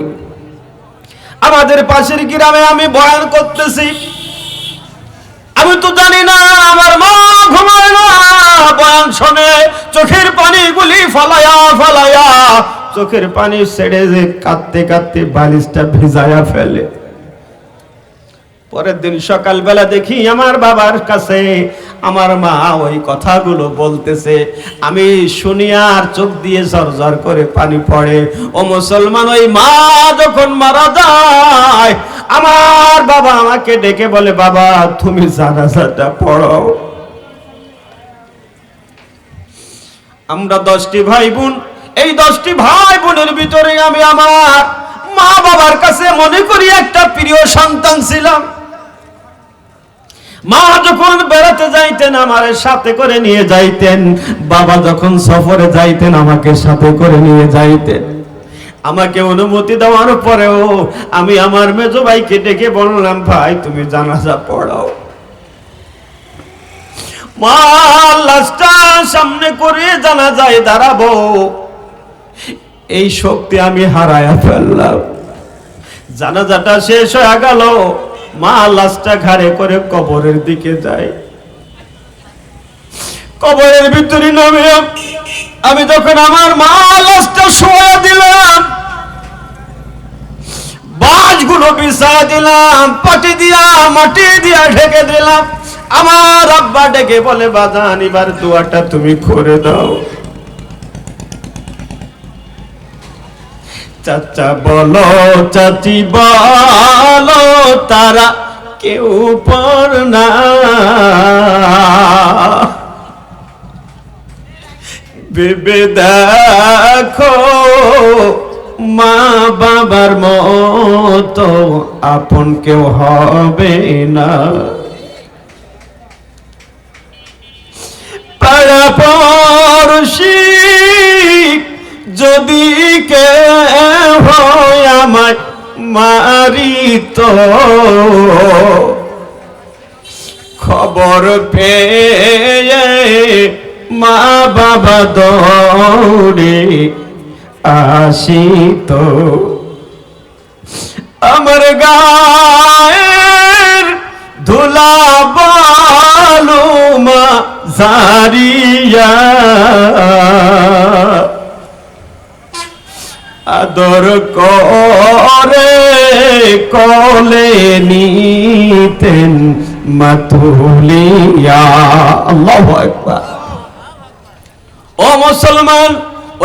আমাদের পাশের গ্রামে আমি বয়ান করতেছি। আমি তো জানি না আমার মা ঘুমায় না, বয়ান শুনে চোখের পানিগুলি ফালায়া ফালায়া, চোখের পানি ছেড়ে যে কাঁদতে কাঁদতে বালিশটা ভিজায়া ফেলে। পরের দিন সকালবেলা দেখি আমার বাবার কাছে আমার মা ওই কথাগুলো বলতেছে, আমি শুনি আর চোখ দিয়ে ঝরঝর করে পানি পড়ে। ও মুসলমান, ওই মা যখন মারা যায়, আমার বাবা আমাকে ডেকে বলে, বাবা তুমি জানাজাটা পড়ো। আমরা 10টি ভাই বোন, এই 10টি ভাই বোনের ভিতরে আমি আমার মা বাবার কাছে মনে করি একটা প্রিয় সন্তান ছিলাম। মা যখন বেড়াতে যাইতেন আমার সাথে করে নিয়ে যাইতেন, বাবা যখন সফরে যাইতেন আমাকে সাথে করে নিয়ে যাইতেন। আমাকে অনুমতি দেওয়ার পরেও আমি আমার মেজো ভাইকে ডেকে বললাম, ভাই তুমি জানাজা পড়াও। মা লাশটা সামনে করে জানাজায় দাঁড়াবো, এই শক্তি আমি হারায়া ফেললাম। জানাজাটা শেষ হয়ে গেল, মা লাশটা ঘাড়ে করে কবরের দিকে যায়। কবরের ভিতরে নামে আমি যখন আমার মা লাশটা শোয়া দিলাম, বাঁশগুলো বিছায়া দিলাম, পাটি দিয়া মাটি দিয়া ঢেকে দিলাম, আমার আব্বা ডেকে বলে, বাজান এবার দোয়াটা তুমি করে দাও। চাচা বলো, চাচি বলো, তারা কেউ পর না, ভেবে দেখো মা বাবার মতো আপন কেউ হবে না। পাড়াপড়শি যদি কেউ আমায় মারিত, খবর পেয়ে মা বাবা দৌড়ে আসিত, আমার গায়ের ধুলা বালুমা জারিয়া আদর করে কোলে নিতেন মাতুলিয়া। আল্লাহু আকবার। ও মুসলমান,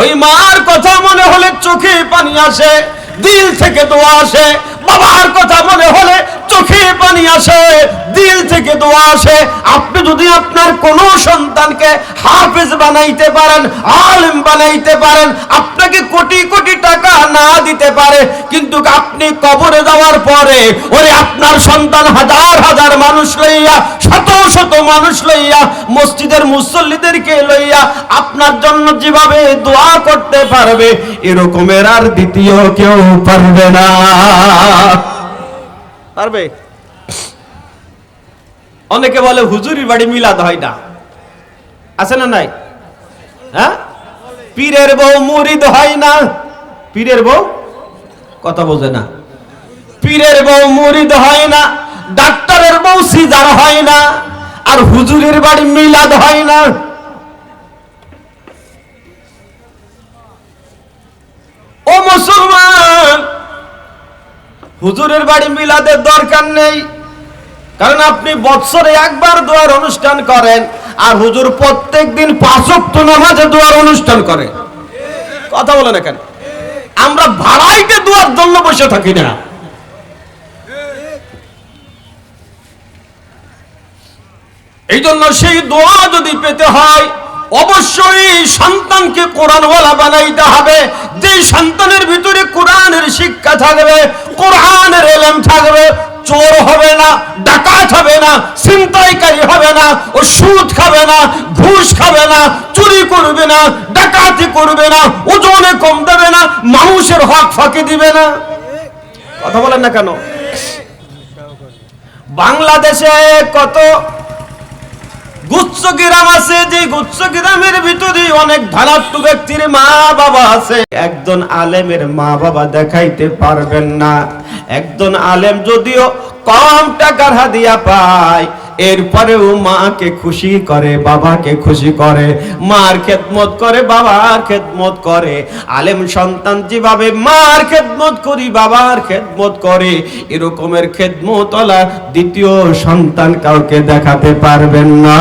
ওই মার কথা মনে হলে চোখে পানি আসে, দিল থেকে দোয়া আসে। বাবার কথা মনে হলে চোখে পানি আসে, দিল থেকে দোয়া আসে। আপনি যদি আপনার কোন সন্তানকে হাফেজ বানাইতে পারেন, আলেম বানাইতে পারেন, আপনাকে কোটি কোটি টাকা না দিতে পারে, কিন্তু আপনি কবরে যাওয়ার পরে ওরে আপনার সন্তান হাজার হাজার মানুষ লইয়া, শত শত মানুষ লইয়া, মসজিদের মুসল্লিদেরকে লইয়া আপনার জন্য যেভাবে দোয়া করতে পারবে, এরকমের আর দ্বিতীয় কেউ পারবে না। পারবে? অনেকে বলে হুজুরির বাড়ি মিলাদ হয় না, আছে না নাই? হ্যাঁ, পীরের বউ মুরিদ হয় না। পীরের বউ কথা বোঝে না। পীরের বউ মুরিদ হয় না, ডাক্তারের বউ সিজার হয় না, আর হুজুরের বাড়ি মিলাদ হয় না। ও মুসলমান, হুজুরের বাড়ি মিলাদের দরকার নেই, কারণ আপনি বছরে একবার দোয়ার অনুষ্ঠান করেন, আর হুজুর প্রত্যেকদিন 5 ওয়াক্ত নামাজে দোয়ার অনুষ্ঠান করে। কথা বলে না কেন? আমরা ভাড়াইতে দোয়ার জন্য বসে থাকি না। এই জন্য সেই দোয়া যদি পেতে হয়, অবশ্যই সন্তানকে কোরআনওয়ালা বানাইতে হবে। যে সন্তানের ভিতরে কোরআনের শিক্ষা থাকবে, কোরআনের ইলম থাকবে, চোর হবে না, ডাকাত হবে না, ছিনতাইকারী হবে না, ও সুদ খাবে না, ঘুষ খাবে না, চুরি করবে না, ডাকাতি করবে না, ওজনে কম দেবে না, মানুষের হক ফাঁকি দিবে না। কথা বলেন না কেন? বাংলাদেশে কত গুচ্ছ গ্রাম আছে, যে গুচ্ছ গ্রামের ভিতরে অনেক ধনাঢ্য ব্যক্তির মা বাবা আছে। একজন আলেমের মা বাবা দেখাইতে পারবেন না। একজন আলেম যদিও কম টাকার হাদিয়া পায়, এরপরেও মাকে খুশি করে, বাবাকে খুশি করে, মার খেদমত করে, বাবার খেদমত করে। আলেম সন্তান যেভাবে মার খেদমত করি, বাবার খেদমত করে, এরকমের খেদমতওয়ালা দ্বিতীয় সন্তান কাউকে দেখাতে পারবেন না।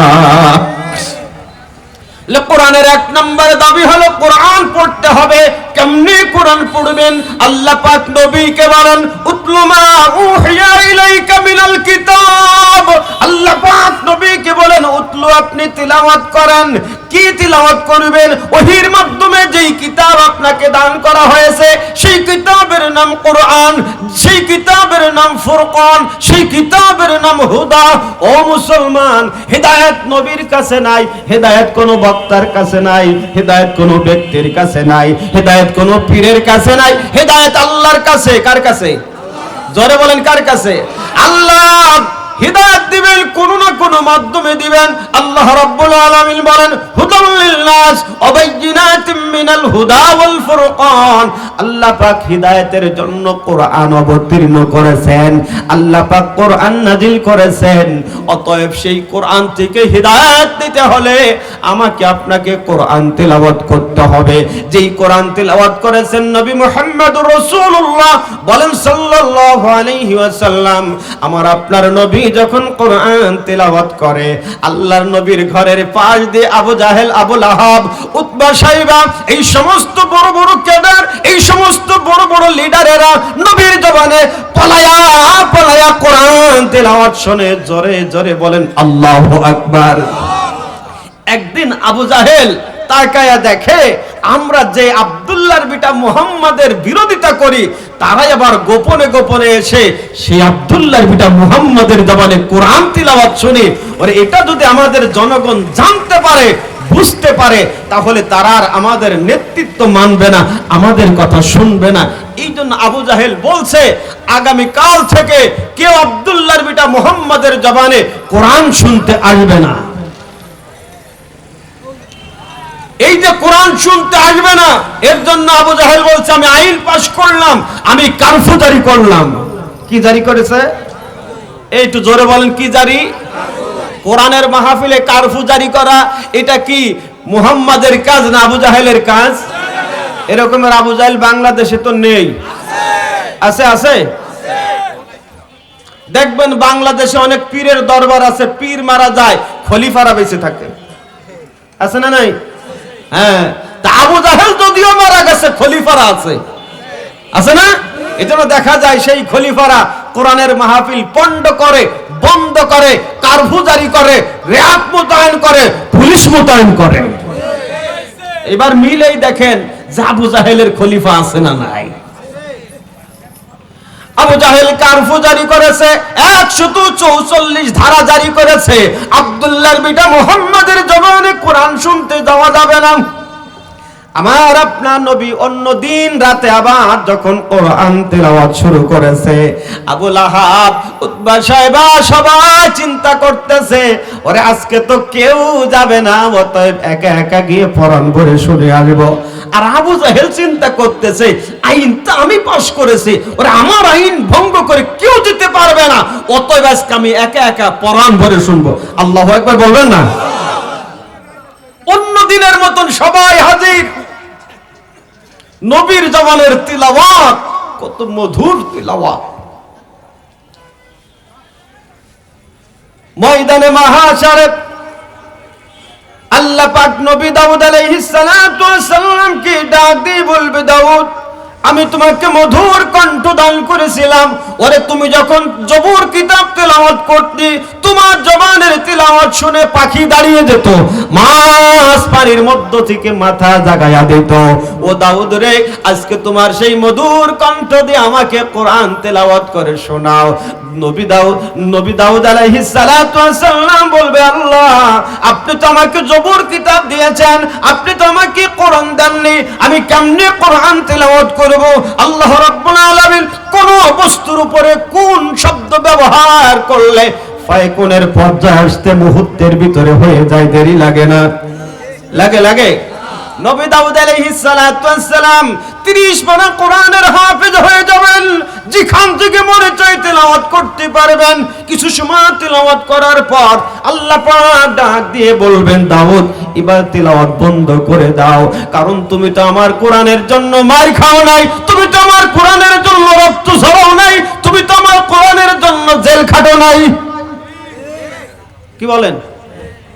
কোরআনের 1 নম্বর দাবি হলো কোরআন পড়তে হবে। কেমনে কোরআন পড়বেন? আল্লাহ পাক নবীকে বলেন, উতলু মা উহিয়া ইলাইকা মিনাল কিতাব। আল্লাহ পাক নবীকে বলেন, উতলু, আপনি তিলাওয়াত করেন। কি তিলাওয়াত করবেন? ওহীর মাধ্যমে যেই কিতাব আপনাকে দান করা হয়েছে, সেই কিতাবের নাম কোরআন, সেই কিতাবের নাম ফুরকান, সেই কিতাবের নাম হুদা। ও মুসলমান, হেদায়েত নবীর কাছে নাই, হেদায়েত কোনো বক্তার কাছে নাই, হেদায়েত কোনো ব্যক্তির কাছে নাই, হেদায়েত কোনো পীরের কাছে নাই, হেদায়েত আল্লাহর কাছে। কার কাছে? জোরে বলেন, কার কাছে? আল্লাহ হিদায়াত দিবেন, কোন না কোন মাধ্যমে দিবেন। আল্লাহ রাব্বুল আলামিন বলেন, হুদাল লিন-নাস ওয়া বাইয়িনাতিম মিনাল হুদা ওয়াল ফুরকান। আল্লাহ পাক হিদায়াতের জন্য কোরআন অবতীর্ণ করেছেন, আল্লাহ পাক কোরআন নাজিল করেছেন। অতএব সেই কোরআন থেকে হিদায়াত দিতে হলে আমাকে আপনাকে কোরআন তেলাওয়াত করতে হবে। যেই কোরআন তেলাওয়াত করেছেন নবী মুহাম্মদুর রাসূলুল্লাহ, বলেন সাল্লাল্লাহু আলাইহি ওয়াসাল্লাম, আমার আপনার নবী যখন কোরআন তেলাওয়াত করে, আল্লাহর নবীর ঘরের পাশ দিয়ে আবু জাহেল, আবু লাহাব, উতবা, সাইবা, এই সমস্ত বড় বড় ক্যাডার, এই সমস্ত বড় বড় লিডারেরা নবীর জবানে পলায়া পলায়া কোরআন তেলাওয়াত শুনে জোরে জোরে বলেন আল্লাহু আকবার। একদিন আবু জাহেল তাকায়া দেখে, আমরা যে আব্দুল্লাহর বিটা মুহাম্মাদের বিরোধিতা করি, তারাই আবার গোপনে গোপনে এসে সেই আব্দুল্লাহর বিটা মুহাম্মাদের জবানে কোরআন তিলাওয়াত শুনে, ওরে এটা যদি আমাদের জনগণ জানতে পারে, বুঝতে পারে, তাহলে তারা আর আমাদের নেতৃত্ব মানবে না, আমাদের কথা শুনবে না। এই জন্য আবু জাহেল বলছে, আগামী কাল থেকে কেউ আব্দুল্লাহর বিটা মুহাম্মাদের জবানে কোরআন শুনতে আসবে না। এই যে কোরআন শুনতে আসবে না, এর জন্য আবু জাহেল বলছে, আমি আইন পাশ করলাম, আমি কারফু জারি করলাম। কি জারি করেছে? এই একটু জোরে বলেন কি জারি? কোরআনের মাহফিলে কারফু জারি করা এটা কি মুহাম্মাদের কাজ না আবু জাহেলের কাজ? এরকমের আবু জাহেল বাংলাদেশে তো নেই, আছে? আছে। দেখবেন বাংলাদেশে অনেক পীরের দরবার আছে, পীর মারা যায় খলিফারা বেঁচে থাকে, আছে না নাই? হ্যাঁ, তা আবু জাহেল যদিও মারা গেছে খলিফারা আছে, আছে না? এজন্য দেখা যায় সেই খলিফারা কোরআনের মাহফিল পণ্ড করে, বন্ধ করে, কারফু জারি করে, র্যাব মোতায়েন করে, পুলিশ মোতায়েন করে। এবার মিলেই দেখেন যে আবু জাহেলের খলিফা আছে না নাই। আবু জাহেল কারফু জারি করেছে, 144 ধারা জারি করেছে। আব্দুল্লাহর বিটা মুহাম্মাদের জবানে কোরআন শুনতে যাওয়া যাবে না। আমার আপনার নবী অন্য দিন রাতে আবার যখন কোরআন তেলাওয়াত শুরু করেছে, আবু লাহাব, উতবা, সাইবা সবাই চিন্তা করতেছে, ওরে আজকে তো কেউ যাবে না, অতএব একা একা গিয়ে কোরআন পড়ে শুনে আসবো। আর আবু জাহেল চিন্তা করতেছে, আইন তো আমি পাশ করেছি, ওরে আমার আইন ভঙ্গ করে কেউ দিতে পারবে না, অতএব আজকে আমি একা একা কোরআন পড়ে শুনবো। আল্লাহু আকবার বলবেন না? অন্য দিনের মতন সবাই হাজির। নবীর জবানের তিলাওয়াত কত মধুর তিলাওয়াত। ময়দানে মাহশারে আল্লাহ পাক নবী দাউদ আলাইহিস সালাতু ওয়াস সালাম কি ডাক দিয়ে বলবে, দাউদ আমি তোমাকে মধুর কণ্ঠ দান করেছিলাম, ওরে তুমি যখন জবুর কিতাব তেলাওয়াত করতে তোমার জবানের তেলাওয়াত শুনে পাখি দাঁড়িয়ে যেত, মাছ পানির মধ্য থেকে মাথা জাগায়া দিত। ও দাউদ রে, আজকে তোমার সেই মধুর কণ্ঠ দিয়ে আমাকে কোরআন তেলাওয়াত করে শোনাও। নবী দাউদ আলাইহিস সালাতু ওয়াস সালাম বলবে, আল্লাহ আপনি তো আমাকে জবুর কিতাব দিয়েছেন, আপনি তো আমাকে কোরআন দেননি, আমি কেমনে কোরআন তেলাওয়াত করব? আল্লাহ রাব্বুল আলামিন কোন বস্তুর উপরে কোন শব্দ ব্যবহার করলে ফায়কুনের পর্যায়ে আসতে মুহূর্তের ভিতরে হয়ে যায়, দেরি লাগে না? লাগে। নবী দাউদ আলাইহিস সালাতু ওয়াস সালাম 30 পারা কোরআনের হাফেজ হয়ে যাবেন, যেখান থেকে মনে চাই তেলাওয়াত করতে পারবেন। কিছু সময় তেলাওয়াত করার পর আল্লাহ পাক ডাক দিয়ে বলবেন, দাউদ এবার তেলাওয়াত বন্ধ করে দাও, কারণ তুমি তো আমার কোরআনের জন্য মার খাও নাই, তুমি তো আমার কোরআনের জন্য রক্ত ঝরাও নাই, তুমি তো আমার কোরআনের জন্য জেল খাটো নাই। কি বলেন?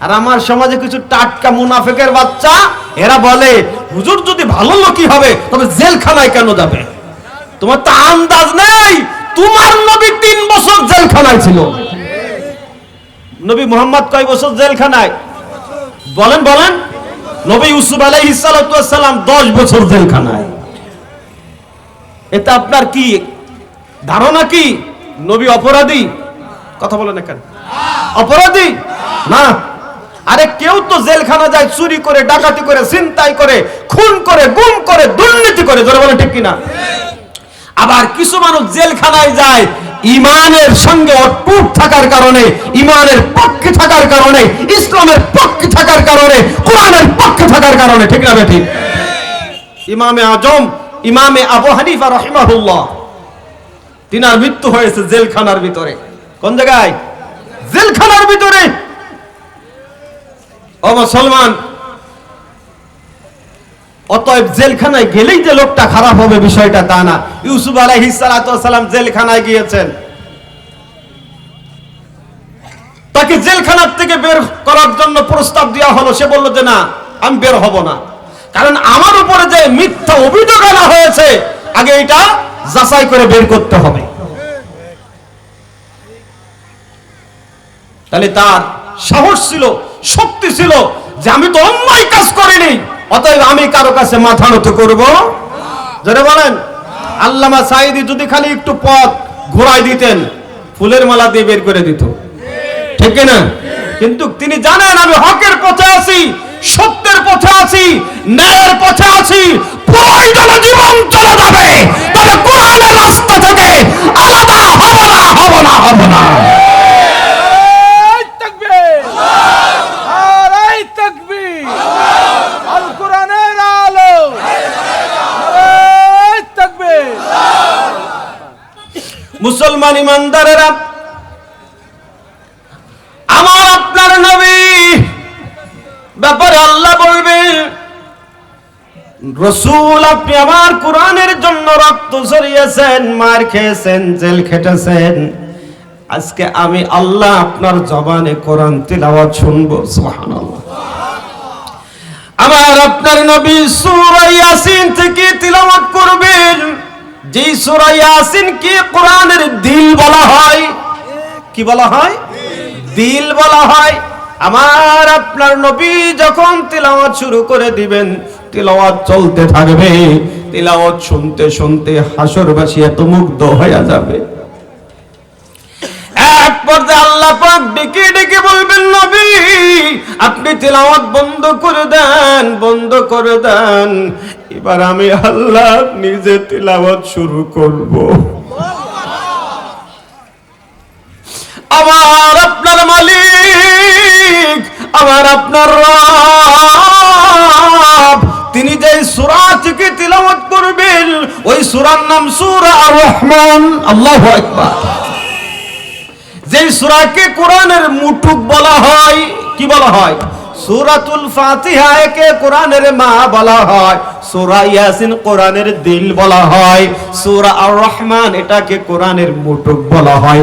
আর আমার সমাজে কিছু টাটকা মুনাফিকের বাচ্চা এরা বলে, হুজুর যদি ভালো লোকই হবে তবে জেলখানায় কেন যাবে? তোমার তো আন্দাজ নেই, তোমার নবী 3 বছর জেলখানায় ছিল। নবী মুহাম্মদ কয় বছর জেলখানায়? বলেন। নবী ইউসুফ আলাইহিস সালাতু ওয়াস সালাম 10 বছর জেলখানায়। এটা আপনার কি ধারণা? কি নবী অপরাধী? কথা বলেন না কেন? অপরাধী না। আরে কেউ তো জেলখানা যায় চুরি করে, ডাকাতি করে, ছিনতাই করে, খুন করে, গুম করে, দুর্নীতি করে, জোরে বলেন ঠিক কিনা? আবার কিছু মানুষ জেলখানায় যায় ঈমানের সঙ্গে অটুট থাকার কারণে, ঈমানের পক্ষে থাকার কারণে, ইসলামের পক্ষে থাকার কারণে, কোরআনের পক্ষে থাকার কারণে, ঠিক না ঠিক? ইমামে আজম ইমামে আবু হানিফা রাহিমাহুল্লাহ, তিনার মৃত্যু হয়েছে জেলখানার ভিতরে। কোন জায়গায়? জেলখানার ভিতরে। ও মুসলমান, অতএব জেলখানায় গেলেই যে লোকটা খারাপ হবে বিষয়টা তা না। ইউসুফ আলাইহিস সালাতু ওয়াস সালাম জেলখানায় গিয়েছেন, তাকে জেলখানার থেকে বের করার জন্য প্রস্তাব দেওয়া হলো, সে বলল যে না, আমি বের হব না, কারণ আমার উপরে যে মিথ্যা অভিযোগ আনা হয়েছে আগে এটা যাচাই করে বের করতে হবে। তাহলে তার সাহস ছিল, শক্তি ছিল যে আমি তো অন্যায় কাজ করিনি, অতএব আমি কারো কাছে মাথা নত করব যারা বলেন। আল্লামা সাঈদী যদি খালি একটু পথ ঘোরাই দিতেন, ফুলের মালা দিয়ে বের করে দিত, ঠিক না? কিন্তু তিনি জানেন আমি হকের পথে আছি, সত্যের পথে আছি, ন্যায়ের পথে আছি, প্রয়োজনে জীবন চলে যাবে, তবে কোরআনের রাস্তা থেকে আলাদা হব না। মুসলমান ইমানদারেরা, ব্যাপারে আল্লাহ বলবেন, রাসূল আপনি আমার কোরআনের জন্য রক্ত ঝরিয়েছেন, মার খেয়েছেন, জেল খেটেছেন, আজকে আমি আল্লাহ আপনার জবানে কোরআন তিলাওয়াত শুনবো। সুবহানাল্লাহ। আমার আপনার নবী সূরা ইয়াসিন থেকে তিলাওয়াত করবেন, যে সূরা ইয়াসিন কি কোরআনের দিল বলা হয়। কি বলা হয়? দিল বলা হয়। আমার আপনার নবী যখন তিলাওয়াত শুরু করে দিবেন, তিলাওয়াত চলতে থাকবে, তিলাওয়াত শুনতে শুনতে হাসরবাসী এত মুগ্ধ হয়ে যাবে, এক পর্যায়ে আল্লাহ পাক ডেকে ডেকে বলবেন, নবী আপনি তিলাওয়াত বন্ধ করে দেন, বন্ধ করে দেন, এবার আমি আল্লাহ নিজে তিলাওয়াত শুরু করব। আমার আপনার মালিক, আমার আপনার রব, তিনি যে সূরা থেকে তিলাওয়াত করবেন ওই সূরার নাম সূরা আর-রহমান। আল্লাহু আকবার। যে সূরাকে কোরআনের মুটুক বলা হয়, কি বলা হয়? সূরাতুল ফাতিহা একে কোরআনের মা বলা হয়, সূরা ইয়াসিন কোরআনের দিল বলা হয়, সূরা আর-রহমান এটাকে কোরআনের মুটুক বলা হয়,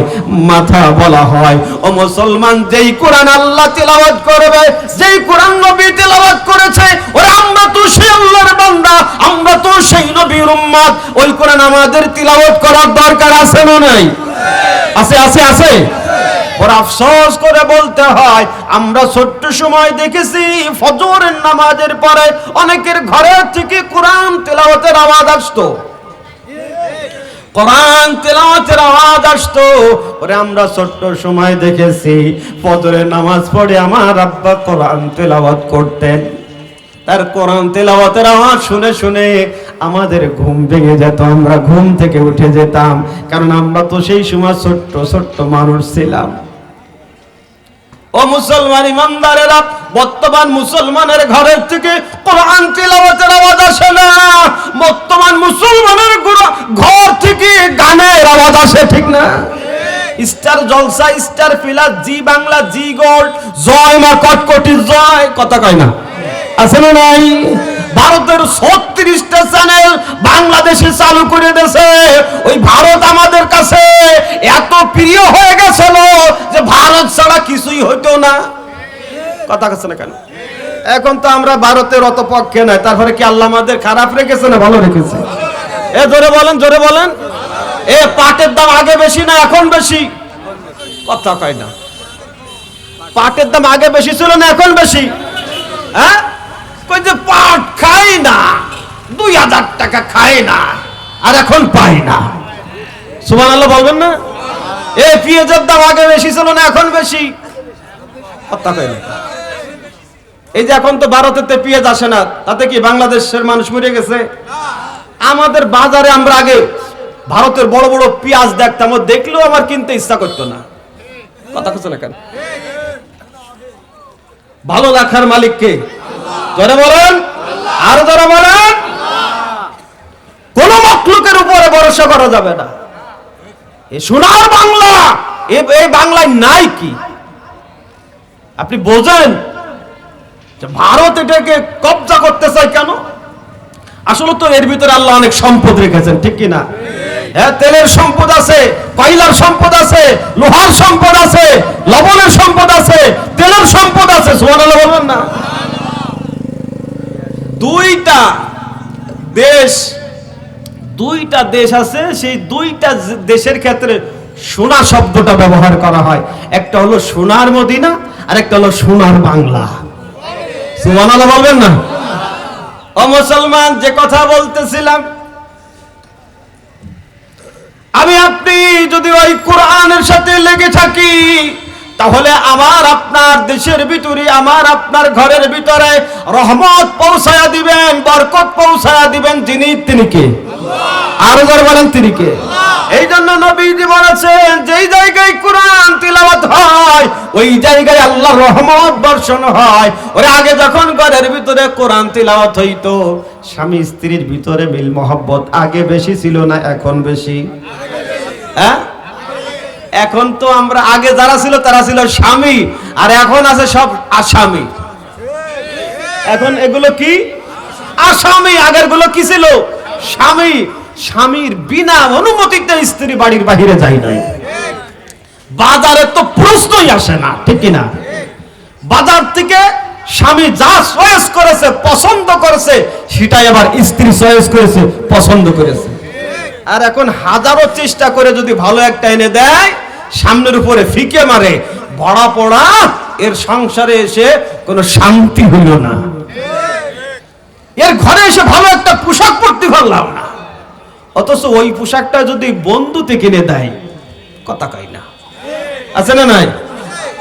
মাথা বলা হয়। ও মুসলমান, যেই কোরআন আল্লাহ তিলাওয়াত করবে, যেই কোরআন নবী তিলাওয়াত করেছে, ওরে আমরা তো সেই আল্লাহর বান্দা, আমরা তো সেই নবীর উম্মত, ওই কোরআন আমাদের তিলাওয়াত করার দরকার আছে না নাই? আছে আছে আছে। বড় আফসোস করে বলতে হয়, আমরা ছোট্ট সময় দেখেছি ফজরের নামাজের পরে অনেকের ঘরে থেকে কোরআন তেলাওয়াতের আওয়াজ আসতো, কোরআন তেলাওয়াতের আওয়াজ আসতো। ওরে আমরা ছোট্ট সময় দেখেছি ফজরের নামাজ পড়ে আমার আব্বা কোরআন তেলাওয়াত করতেন, তার কোরআন তেলাওয়াতের আওয়াজ শুনে শুনে আমাদের ঘুম ভেঙে যেত, আমরা ঘুম থেকে উঠে যেতাম, কারণ আমরা তো সেই সময় ছোট্ট ছোট্ট মানুষ ছিলাম। ও মুসলমান ইমানদারেরা, বর্তমান মুসলমানের ঘরের থেকে কোরআন তিলাওয়াতের আওয়াজ আসে না, বর্তমান মুসলমানের ঘর থেকে গানের আওয়াজ আসে, ঠিক না? স্টার জলসা, স্টার প্লাস, জি বাংলা, জি গোল্ড, জয় মা কটকটি জয়, কথা কয় না? আছে না নাই? ভারতের 36টা চ্যানেল বাংলাদেশে চালু করে দিয়েছে। ওই ভারত আমাদের কাছে এত প্রিয় হয়ে গেছিল যে ভারত ছাড়া কিছুই হইতো না। কথা কাছে না কেন? এখন তো আমরা ভারতের অত পক্ষে নাই, তারপরে কি আল্লাহ আমাদের খারাপ রেখেছে না ভালো রেখেছে? এ জোরে বলেন, জোরে বলেন। এ পাটের দাম আগে বেশি না এখন বেশি? কথা কয় না। পাটের দাম আগে বেশি ছিল না এখন বেশি? হ্যাঁ, কই যে পাট খাই না, 2000 টাকা খাই না, আর এখন পাই না। সুবহানাল্লাহ বলবেন না? এ পেঁয়াজের দাম আগে বেশি ছিল না এখন বেশি? কথা কয় না। এই যে এখন তো ভারতেতে পেঁয়াজ আসে না, তাতে কি বাংলাদেশের মানুষ মরে গেছে? আমাদের বাজারে আমরা আগে ভারতের বড় বড় পেঁয়াজ দেখতাম, ও দেখলেও আমার কিনতে ইচ্ছা করতো না। কথা কচ্ছে না কেন? ভালো রাখার মালিক কে? জোরে বলেন, আর জোরে বলেন। কোন মখলুকের উপরে ভরসা করা যাবে না। এই সোনার বাংলা, এই বাংলায় নাই কি? আপনি বোঝেন যে ভারত এটাকে কবজা করতে চায় কেন? আসলে তো এর ভিতরে আল্লাহ অনেক সম্পদ রেখেছেন, ঠিক কি না? হ্যাঁ, তেলের সম্পদ আছে, কয়লার সম্পদ আছে, লোহার সম্পদ আছে, লবণের সম্পদ আছে, তেলের সম্পদ আছে। সুবহানাল্লাহ বলবেন না? দুইটা দেশ আছে, সেই দুইটা দেশের ক্ষেত্রে সোনা শব্দটা ব্যবহার করা হয়। একটা হলো সোনার মদিনা, আর একটা হলো সোনার বাংলা। সুবহানাল্লাহ বলবেন না? ও মুসলমান, যে কথা বলতেছিলাম, আমি আপনি যদি ওই কোরআনের সাথে লেগে থাকি, তাহলে আমার আপনার দেশের ভিতরে, আমার আপনার ঘরের ভিতরে রহমত পৌঁছায়া দিবেন, বরকত পৌঁছায়া দিবেন। যিনি, তিনি কে? আরো জোরে বলেন, তিনি কে? এই জন্য নবীজি বলেছেন, যেই জায়গায় কোরআন তিলাওয়াত হয় ওই জায়গায় আল্লাহর রহমত বর্ষণ হয়। ওরে আগে যখন ঘরের ভিতরে কোরআন তিলাওয়াত হইতো, স্বামী স্ত্রীর ভিতরে মিল মহব্বত আগে বেশি ছিল না এখন বেশি? হ্যাঁ, এখন তো আমরা, আগে যারা ছিল তারা ছিল স্বামী, আর এখন আছে সব আসামি। এখন এগুলো কি? আসামি। আগের গুলো কি ছিল? স্বামী। স্বামীর বিনা অনুমতিতে স্ত্রী বাড়ির বাহিরে যায় নাই। বাজারে তো প্রশ্নই আসে না, ঠিক কিনা? বাজার থেকে স্বামী যা চয়েস করেছে, পছন্দ করেছে, সেটাই আবার স্ত্রী চয়েস করেছে, পছন্দ করেছে। আর এখন হাজারো চেষ্টা করে যদি ভালো একটা এনে দেয়, সামনের উপরে ফিকে মারে, বড়া পড়া, এর সংসারে এসে কোনো শান্তি হইল না। এর ঘরে এসে ভালো একটা পোশাক পরতে পারলাম না, অথচ ওই পোশাকটা যদি বন্ধুতে কিনে দেয়, কথা কয় না, আছে না নাই?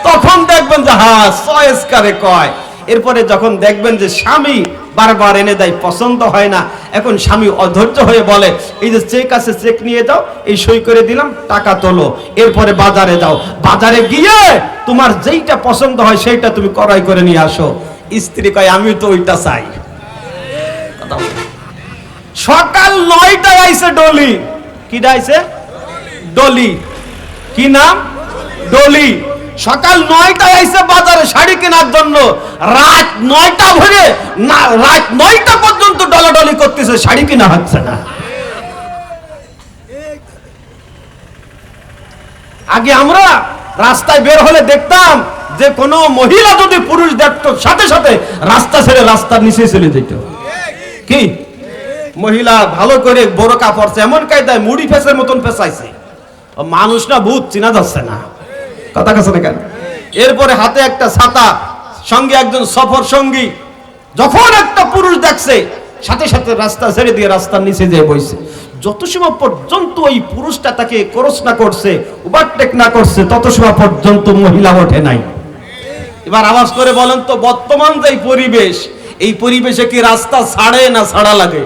তখন দেখবেন যে হ্যাঁ চয়েস কারে কয়। এরপরে যখন দেখবেন যে স্বামী বারবার এনে দেয়, পছন্দ হয় না, এখন স্বামী অধৈর্য হয়ে বলে, এই যে চেক আছে, চেক নিয়ে যাও, এই সই করে দিলাম, টাকা তোলো, এরপরে বাজারে যাও, বাজারে গিয়ে তোমার যেইটা পছন্দ হয় সেইটা তুমি ক্রয় করে নিয়ে আসো। স্ত্রী কয় আমি তো ওইটা চাই। সকাল 9টায় আইছে ডলি। কি আইছে? ডলি। কি নাম? ডলি। সকাল 9টায় আইছে বাজারে শাড়ি কেনার জন্য, রাত 9টা ভরে না, রাত 9টা পর্যন্ত ডলাডলি করতেছে, শাড়ি কেনা হচ্ছে না। আগে আমরা রাস্তায় বের হলে দেখতাম যে কোনো মহিলা যদি পুরুষ দেখতো, সাথে সাথে রাস্তা ছেড়ে রাস্তার নিচে চলে যেত। কি মহিলা ভালো করে বড় কাপড়, এমন কায়দায় মুড়ি ফেসের মতন ফেসাইছে, মানুষ না ভূত চিনা যাচ্ছে না, কথা কাছে না কেন? এরপরে হাতে একটা ছাতা, সঙ্গে একজন সফর সঙ্গী, যখন একটা পুরুষ দেখছে, সাথে সাথে রাস্তা ছেড়ে দিয়ে রাস্তার নিচে যেয়ে বসে। যত সময় পর্যন্ত ওই পুরুষটা তাকে ক্রস না করছে, ওভারটেক না করছে, তত সময় পর্যন্ত মহিলা ওঠে নাই। এবার আওয়াজ করে বলেন তো, বর্তমান যে পরিবেশ, এই পরিবেশে কি রাস্তা ছাড়ে না ছাড়া লাগে?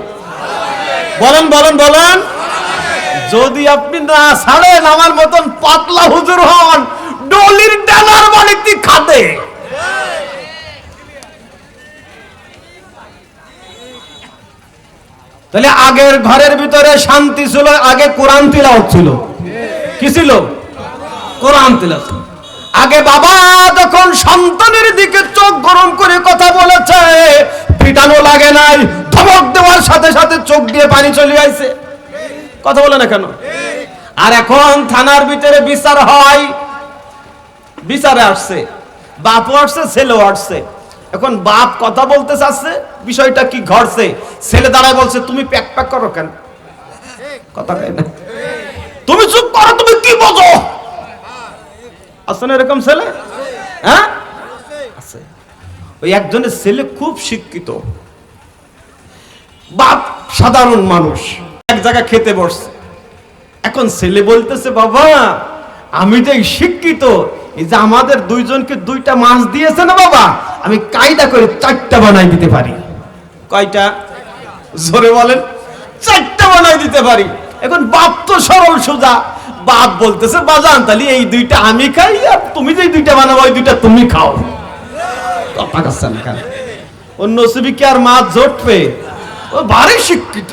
বলেন বলেন বলেন। যদি আপনি না ছাড়েন, আমার মতন পাতলা হুজুর হন, ডলির ডানার বাড়িতে খাতে। তাহলে আগের ঘরের ভিতরে শান্তি ছিল, আগে কোরআন তিলাওয়াত ছিল। কি ছিল? কোরআন তিলাওয়াত। আগে বাবা যখন সন্তানের দিকে চোখ গরম করে কথা বলেছে, পিটানো লাগে নাই, ধমক দেওয়ার সাথে সাথে চোখ দিয়ে পানি চলে আসছে। কথা বলে না কেন? আর এখন থানার ভিতরে বিচার হয়, বিচারে আসছে, বাপও আসছে, ছেলেও আসছে। এখন বাপ কথা বলতে চাচ্ছে, বিষয়টা কি ঘটছে, ছেলে দাঁড়ায় বলছে, তুমি প্যাক প্যাক করো কেন? কথা কয় না, তুমি চুপ করো, তুমি কি বোঝো? আছে না এরকম ছেলে? হ্যাঁ আছে। ওই একজনের ছেলে খুব শিক্ষিত, বাপ সাধারণ মানুষ, এক জায়গায় খেতে বসছে। এখন ছেলে বলতেছে, বাবা আমি যে শিক্ষিত, এই যে আমাদের দুইজনকে 2টা মাছ দিয়েছে না বাবা, আমি কায়দা করে 4টা বানাই দিতে পারি। কয়টা? জোরে বলেন। 4টা বানাই দিতে পারি। এখন বাপ তো সরল সোজা, বাপ বলতেছে, বাজান তাহলে এই 2টা আমি খাই, আর তুমি যে 2টা বানাবো ওই 2টা তুমি খাও। কথা কাছে না কেন? অন্য নসিবি কি আর মাছ জোটবে? ও ভারী শিক্ষিত,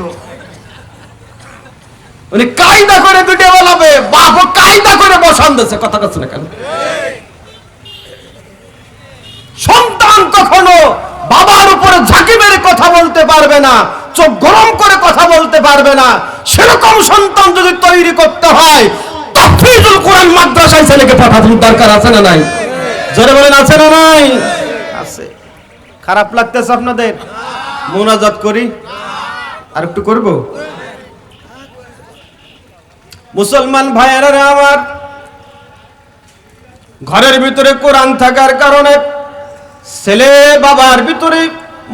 উনি কায়দা করে 2টা বানাবে, বাপও কায়দা করে বসান দিয়েছে। কথা কাছে না কেন? সন্তান কখনো বাবার উপরে ঝাঁকি মেরে কথা বলতে পারবে না, চোখ গরম করে কথা বলতে পারবে না। সেরকম সন্তান যদি তৈরি করতে হয়, তাফসীরুল কোরআন মাদ্রাসায় ছেলেকে পাঠানোর দরকার আছে না নাই? জোরে বলেন, আছে না নাই? আছে। খারাপ লাগতেছে আপনাদের? মুনাজাত করি, আর একটু করব। মুসলমান ভাইয়েরা আমার, ঘরের ভিতরে কোরআন থাকার কারণে ছেলে বাবার ভিতরে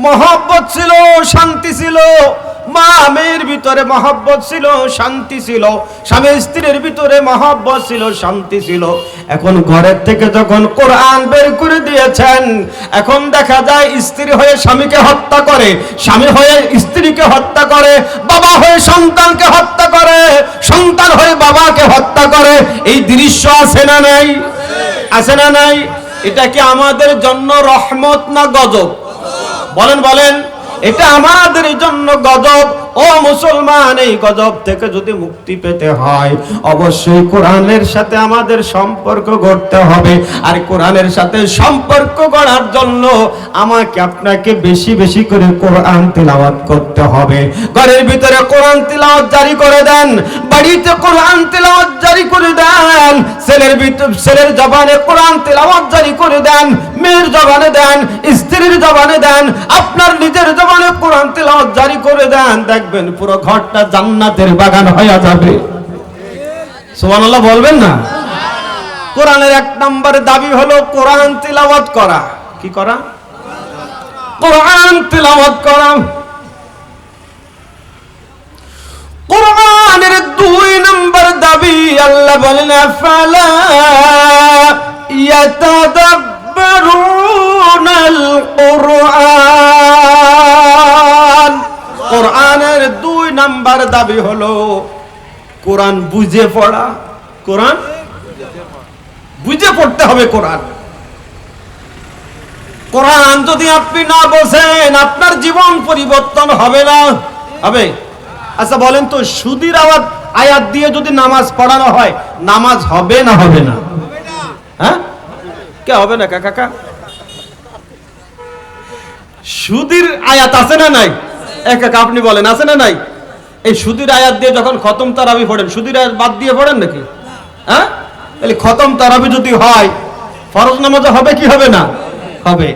মহব্বত ছিল, শান্তি ছিল, মা মেয়ের ভিতরে মহব্বত ছিল, শান্তি ছিল, স্বামী স্ত্রীর ভিতরে মহব্বত ছিল, শান্তি ছিল। এখন ঘরের থেকে যখন কোরআন বের করে দিয়েছেন, এখন দেখা যায় স্ত্রী হয়ে স্বামীকে হত্যা করে, স্বামী হয়ে স্ত্রীকে হত্যা করে, বাবা হয়ে সন্তানকে হত্যা করে, সন্তান হয়ে বাবাকে হত্যা করে। এই দৃশ্য আছে না নাই? আছে না নাই? এটা কি আমাদের জন্য রহমত না গজব? বলেন বলেন। এটা আমাদের জন্য গজব। ও মুসলমান, এই গজব থেকে যদি মুক্তি পেতে হয় অবশ্যই কোরআনের সাথে আমাদের সম্পর্ক গড়তে হবে। আর কোরআনের সাথে সম্পর্ক গড়ার জন্য আমাকে আপনাকে বেশি বেশি করে কোরআন তিলাওয়াত করতে হবে। ঘরের ভিতরে কোরআন তিলাওয়াত জারি করে দেন, বাড়িতে কোরআন তিলাওয়াত জারি করে দেন, ছেলের জবানে কোরআন তিলাওয়াত জারি করে দেন, মেয়ের জবানে দেন, স্ত্রীর জবানে দেন, আপনার নিজের জবানে কোরআন তিলাওয়াত জারি করে দেন, দেখবেন পুরো ঘরটা জান্নাতের বাগান হয়ে যাবে। সুবহানাল্লাহ বলবেন না? কোরআনের এক নম্বর দাবি হলো কোরআন তিলাওয়াত করা। কি করা? কোরআন তিলাওয়াত করা। কোরআনের দুই নম্বর দাবি আল্লাহ বলেন ফালা ইয়াতাদাব্বারুনাল কুরআন। কোরআনের দুই নম্বর দাবি হলো কোরআন বুঝে পড়া। কোরআন বুঝে পড়তে হবে। কোরআন যদি আপনি না বোঝেন আপনার জীবন পরিবর্তন হবে না। হবে? আচ্ছা বলেন তো, সুদের আয়াত দিয়ে যদি নামাজ পড়ানো হয় নামাজ হবে না হবে না? হ্যাঁ, কে হবে না কাকা? সুদের আয়াত আছে না নাই? কাকা আপনি বলেন আছে না নাই? এই সুদের আয়াত দিয়ে যখন খতম তারাবি পড়েন, সুদের আয়াত বাদ দিয়ে পড়েন নাকি? হ্যাঁ, তাহলে খতম তারাবি যদি হয় ফরজ নামাজ হবে কি হবে না? হবে।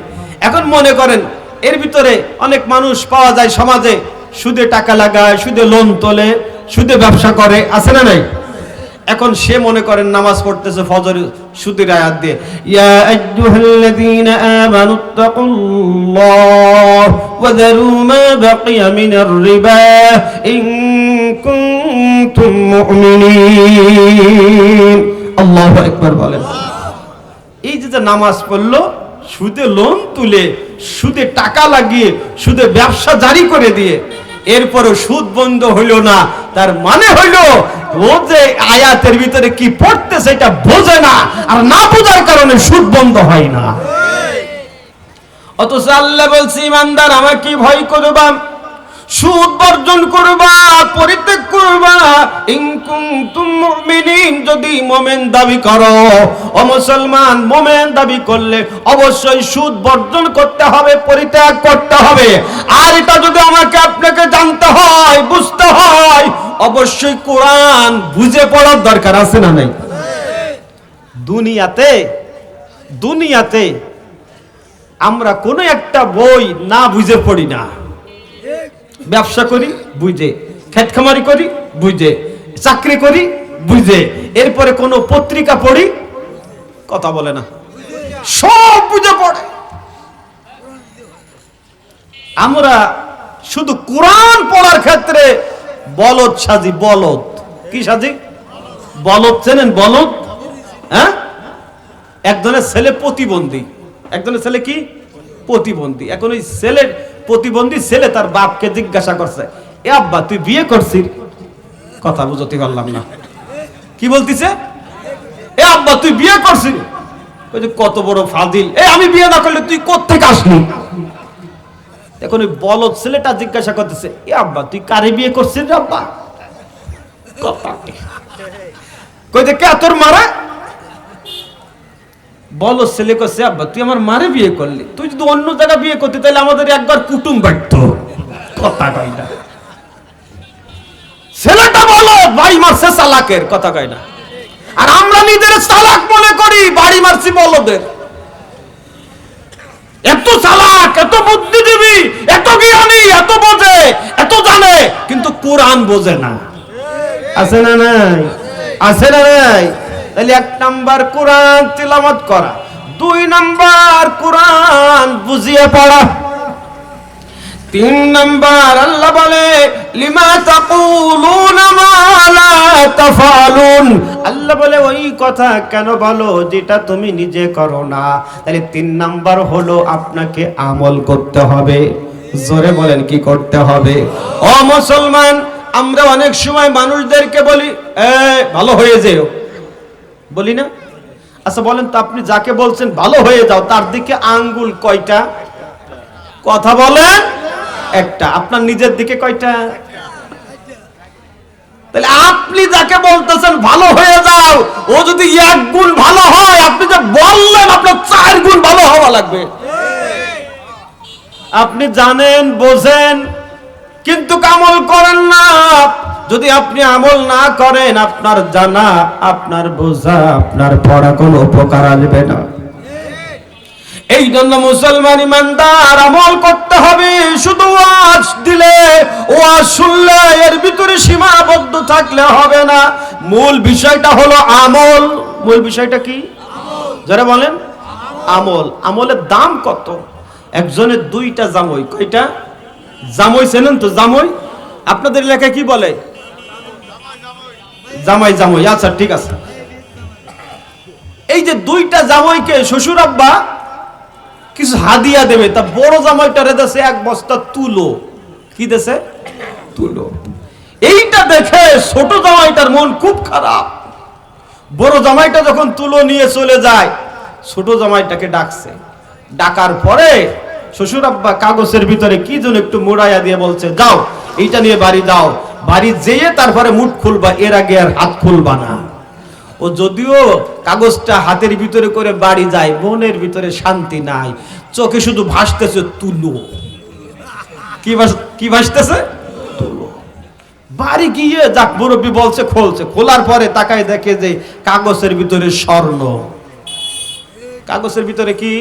এখন মনে করেন এর ভিতরে অনেক মানুষ পাওয়া যায় সমাজে, সুদে টাকা লাগায়, সুদে লোন তোলে, সুদে ব্যবসা করে, আছে না নাই? এখন সে মনে করেন নামাজ পড়তেছে ফজর সুদের আয়াত দিয়ে, ইয়া আইয়ুহাল্লাযীনা আমানুত্তাকুল্লাহ ওয়া যারু মা বাকিয়া মিনার রিবা ইন কুনতুম মুমিনিন। আল্লাহু আকবার বলেন। এই যে নামাজ পড়লো, সুদে লোন তুলে, সুদে টাকা লাগিয়ে, সুদে ব্যবসা জারি করে দিয়ে, এরপরও সুদ বন্ধ হইল না, তার মানে হইল ও যে আয়াতের ভিতরে কি পড়তেছে এটা বোঝে না, আর না বোঝার কারণে সুদ বন্ধ হয় না। অথচ আল্লাহ বলছে ইমানদার আমাকে ভয় করবা, সুদ বর্জন করবা, পরিত্যাগ করবা। ইন কুনতুম মুমিনিন, যদি মুমিন দাবি করো। ও মুসলমান, মুমিন দাবি করলে অবশ্যই সুদ বর্জন করতে হবে, পরিত্যাগ করতে হবে। আর এটা যদি আমাকে আপনাকে জানতে হয়, বুঝতে হয়, অবশ্যই কোরআন বুঝে পড়ার দরকার আছে না নাই? দুনিয়াতে আমরা কোনো একটা বই না বুঝে পড়ি না। ব্যবসা করি বুঝে, খেত খামারি করি বুঝে, চাকরি করি বুঝে, এরপরে কোনো পত্রিকা পড়ি, কথা বলে না, সব বুঝে পড়ে। আমরা শুধু কোরআন পড়ার ক্ষেত্রে বলদ সাজি। বলদ কি সাজি? বলদ চেনেন? বলদ, হ্যাঁ? একজনের ছেলে প্রতিবন্ধী, একজনের ছেলে কি প্রতিবন্ধী। এখন ওই ছেলের প্রতিবন্ধী ছেলে তার বাপকে জিজ্ঞাসা করছে, এ আব্বা তুই বিয়ে করছিস? কথা বুঝতে পারলাম না, কি বলতিছে? এ আব্বা তুই বিয়ে করছিস? কত বড় ফাজিল, আমি বিয়ে না করলে তুই কোত্থেকে আসলি? এখন ওই বলদ ছেলেটা জিজ্ঞাসা করতেছে, এ আব্বা তুই কারে বিয়ে করছিস রে আব্বা? কইতে কে তোর মারা? বলদ ছেলে কইছে, আব্বা তুই আমার মারে বিয়ে করলি, তুই যদি অন্য জায়গা বিয়ে করতি তাহলে আমাদের একবার কুটুম বাড়তো। কথা কয় না ছেলেটা, বলদ বাড়ি মারছে চালাকের, কথা কয় না। আর আমরা নিজের চালাক মনে করি, বাড়ি মারছি বলদের। এত চালাক, এত বুদ্ধিজীবী, এত জ্ঞানী, এত বোঝে, এত জানে, কিন্তু কোরআন বোঝে না। আছে না নাই? আছে না নাই? তাহলে এক নাম্বার কোরআন তিলাওয়াত করা, দুই নাম্বার কোরআন বুঝিয়ে পড়া, তিন নাম্বার আল্লাহ বলে লিমা তাকুলুনা মা লা তাফআলুন। আল্লাহ বলে ওই কথা কেন বলো যেটা তুমি নিজে করো না। তাহলে তিন নাম্বার হলো আপনাকে আমল করতে হবে। জোরে বলেন কি করতে হবে? ও মুসলমান, আমরা অনেক সময় মানুষদেরকে বলি ভালো হয়ে যেও, বলি না? আচ্ছা বলেন তো, আপনি যাকে বলছেন ভালো হয়ে যাও তার দিকে আঙ্গুল কয়টা? কথা বলেন। একটা। আপনার নিজের দিকে কয়টা? তাহলে আপনি যাকে বলতেছেন ভালো হয়ে যাও, ও যদি 1 গুণ ভালো হয়, আপনি যে বললেন আপনার 4 গুণ ভালো হওয়া লাগবে। আপনি জানেন, বোঝেন, কিন্তু আমল করেন না। যদি আপনি আমল না করেন, আপনার জানা, আপনার বোঝা, আপনার পড়া কোনো উপকার আসবে না। এই জন্য মুসলমান ইমানদার আমল করতে হবে। শুধু ওয়াজ দিলে, ওয়াজ শুনলে, এর ভিতরে সীমাবদ্ধ থাকলে হবে না। মূল বিষয়টা হলো আমল। মূল বিষয়টা কি? যারা বলেন আমল। আমলের দাম কত? একজনের 2টা জামই। কয়টা জামই চেনেন তো? জামই আপনাদের এলাকায় কি বলে? জামাই। জামই, আচ্ছা ঠিক আছে। এই যে 2টা জামইকে শ্বশুর আব্বা কিছু হাদিয়া দেবে, তা বড় জামাইটারে দেশে 1 বস্তা তুলো। কি দেশে? তুলো। এইটা দেখে ছোট জামাইটার মন খুব খারাপ। বড় জামাইটা যখন তুলো নিয়ে চলে যায়, ছোট জামাইটাকে ডাকছে। ডাকার পরে শ্বশুর আব্বা কাগজের ভিতরে কি যেন একটু মোড়াইয়া দিয়ে বলছে, যাও এইটা নিয়ে বাড়ি যাও, বাড়ি যেয়ে তারপরে মুখ খুলবা, এর আগে আর হাত খুলবা না। ও যদিও কাগজটা হাতের ভিতরে করে বাড়ি যায়, মনের ভিতরে শান্তি নাই, চোখে শুধু ভাসতেছে তুলো। কি ভাসতেছে? তুলো। বাড়ি গিয়ে যাক মুরব্বী বলছে খোলছে, খোলার পরে তাকায় দেখে যে কাগজের ভিতরে স্বর্ণ। কাগজের ভিতরে কি?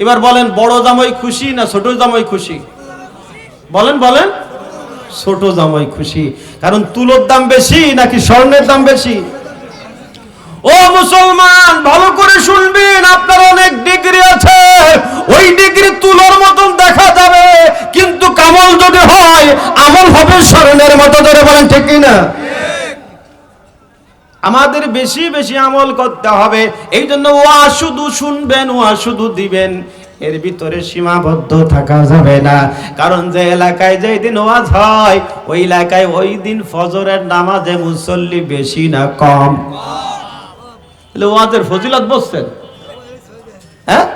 এবার বলেন, বড় জামাই খুশি না ছোট জামাই খুশি? বলেন বলেন। ছোট জামাই খুশি, কারণ তুলোর দাম বেশি নাকি স্বর্ণের দাম বেশি? ও মুসলমান, ভালো করে শুনবেন, আপনার অনেক ডিগ্রি আছে, ওই ডিগ্রি তুলোর মতন দেখা যাবে, কিন্তু আমল যদি হয়, আমল হবে স্বর্ণের মতো। ধরে বলেন ঠিক কিনা? আমাদের বেশি বেশি আমল করতে হবে। এই জন্য ওয়াজ শুধু শুনবেন, ওয়াজ শুধু দিবেন, এর ভিতরে সীমাবদ্ধ থাকা যাবে না। কারণ যে এলাকায় যেই দিন ওয়াজ হয়, ওই এলাকায় ওই দিন ফজরের নামাজে মুসল্লি বেশি না কম? ওয়াজের ফজিলত বলছেন? হ্যাঁ,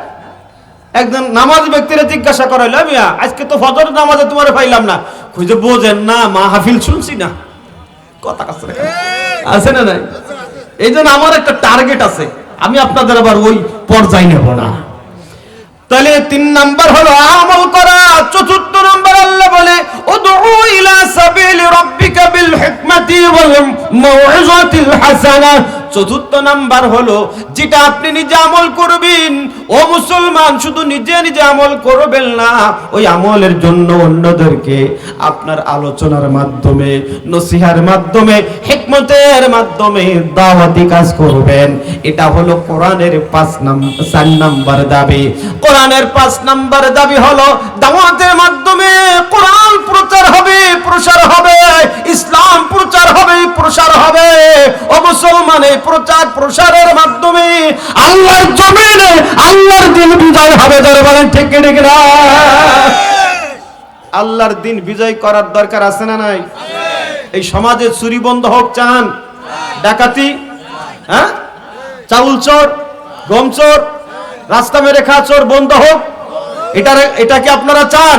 একজন নামাজ ব্যক্তিরা জিজ্ঞাসা করাইল, মিয়া আজকে তো ফজর নামাজে তোমার পাইলাম না। খুঁজে বোঝেন না, মাহফিল শুনছি না। কথা কাছে আছে না নাই? এই জন্য আমার একটা টার্গেট আছে, আমি আপনাদের আবার ওই পর্যায়ে নেব না। তাহলে 3 নাম্বার হলো আমল করা। 4 নাম্বার আল্লাহ বলে, উদউ ইলা সাবিলি রাব্বিকা বিল হিকমাতি ওয়াল মাউইযাতিল হাসানাহ। 4 নাম্বার হলো যেটা আপনি নিজে আমল করবেন। ও মুসলমান, শুধু নিজে নিজে আমল করবেন না, ওই আমলের জন্য অন্যদেরকে আপনার আলোচনার মাধ্যমে, নসিহার মাধ্যমে, হিকমতের মাধ্যমে দাওয়াতি কাজ করবেন। এটা হলো কোরআনের 4 নাম্বার দাবি। কোরআনের 5 নাম্বার দাবি হলো দাওয়াতের মাধ্যমে কোরআন প্রচার হবে, প্রসার হবে, ইসলাম প্রচার হবে, প্রসার হবে। ও মুসলমান, এই প্রচার প্রসারের মাধ্যমে আল্লাহর জমিনে আল্লাহর দিন বিজয় হবে। যারা বলেন ঠিক ঠিক না? আল্লাহর দিন বিজয় করার দরকার আছে না নাই? এই সমাজে চুরি বন্ধ হোক চান? ডাকাতি, হ্যাঁ, চাউল চোর, গম চোর, রাস্তা মেরে খাওয়া চোর বন্ধ হোক? এটা কি আপনারা চান?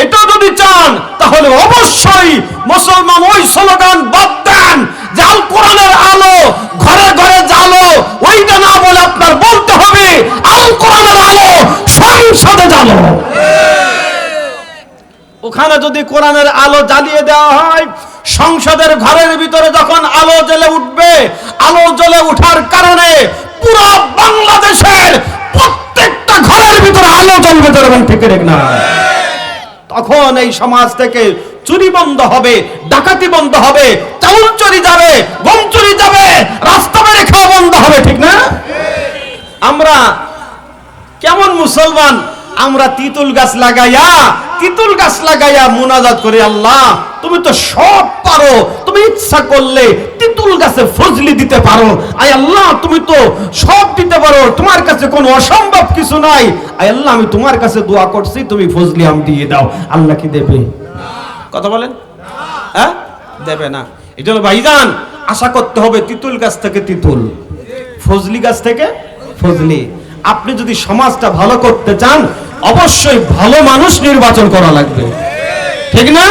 এটা যদি চান, তাহলে অবশ্যই মুসলমান ওই স্লোগান বাদ দেন যে আল কোরআনের আলো ঘরে ঘরে জ্বালো। ওইটা না বলে আপনার বলতে হবে আল কোরআনের আলো সংসদে জ্বালো। ওখানে যদি কোরআনের আলো জ্বালিয়ে দেওয়া হয়, সংসদের ঘরের ভিতরে যখন আলো জ্বলে উঠবে, আলো জ্বলে ওঠার কারণে পুরো বাংলাদেশের প্রত্যেকটা ঘরের ভিতরে আলো জ্বলবে। এবং ঠিক না? তখন এই সমাজ থেকে চুরি বন্ধ হবে, ডাকাতি বন্ধ হবে, চাউল চুরি যাবে, গম চুরি যাবে, রাস্তা মেরে খাওয়া বন্ধ হবে। ঠিক না? আমরা কেমন মুসলমান? আমরা তিতুল গাছ লাগাইয়া মুনাজাত করি, আল্লাহ তুমি তো সব পারো, তুমি ইচ্ছা করলে তিতুল গাছে ফজলি দিতে পারো। আয় আল্লাহ, তুমি তো সব দিতে পারো, তোমার কাছে কোনো অসম্ভব কিছু নাই। আয় আল্লাহ, আমি তোমার কাছে দোয়া করছি, তুমি ফজলি আম দিয়ে দাও। আল্লাহ কি দেবে? কথা বলেন, হ্যাঁ, দেবে না। এই জন্য ভাইজান, আশা করতে হবে তিতুল গাছ থেকে তিতুল, ফজলি গাছ থেকে ফজলি। আপনি যদি সমাজটা ভালো করতে চান অবশ্যই ভালো মানুষ নির্বাচন করা লাগবে, ঠিক না?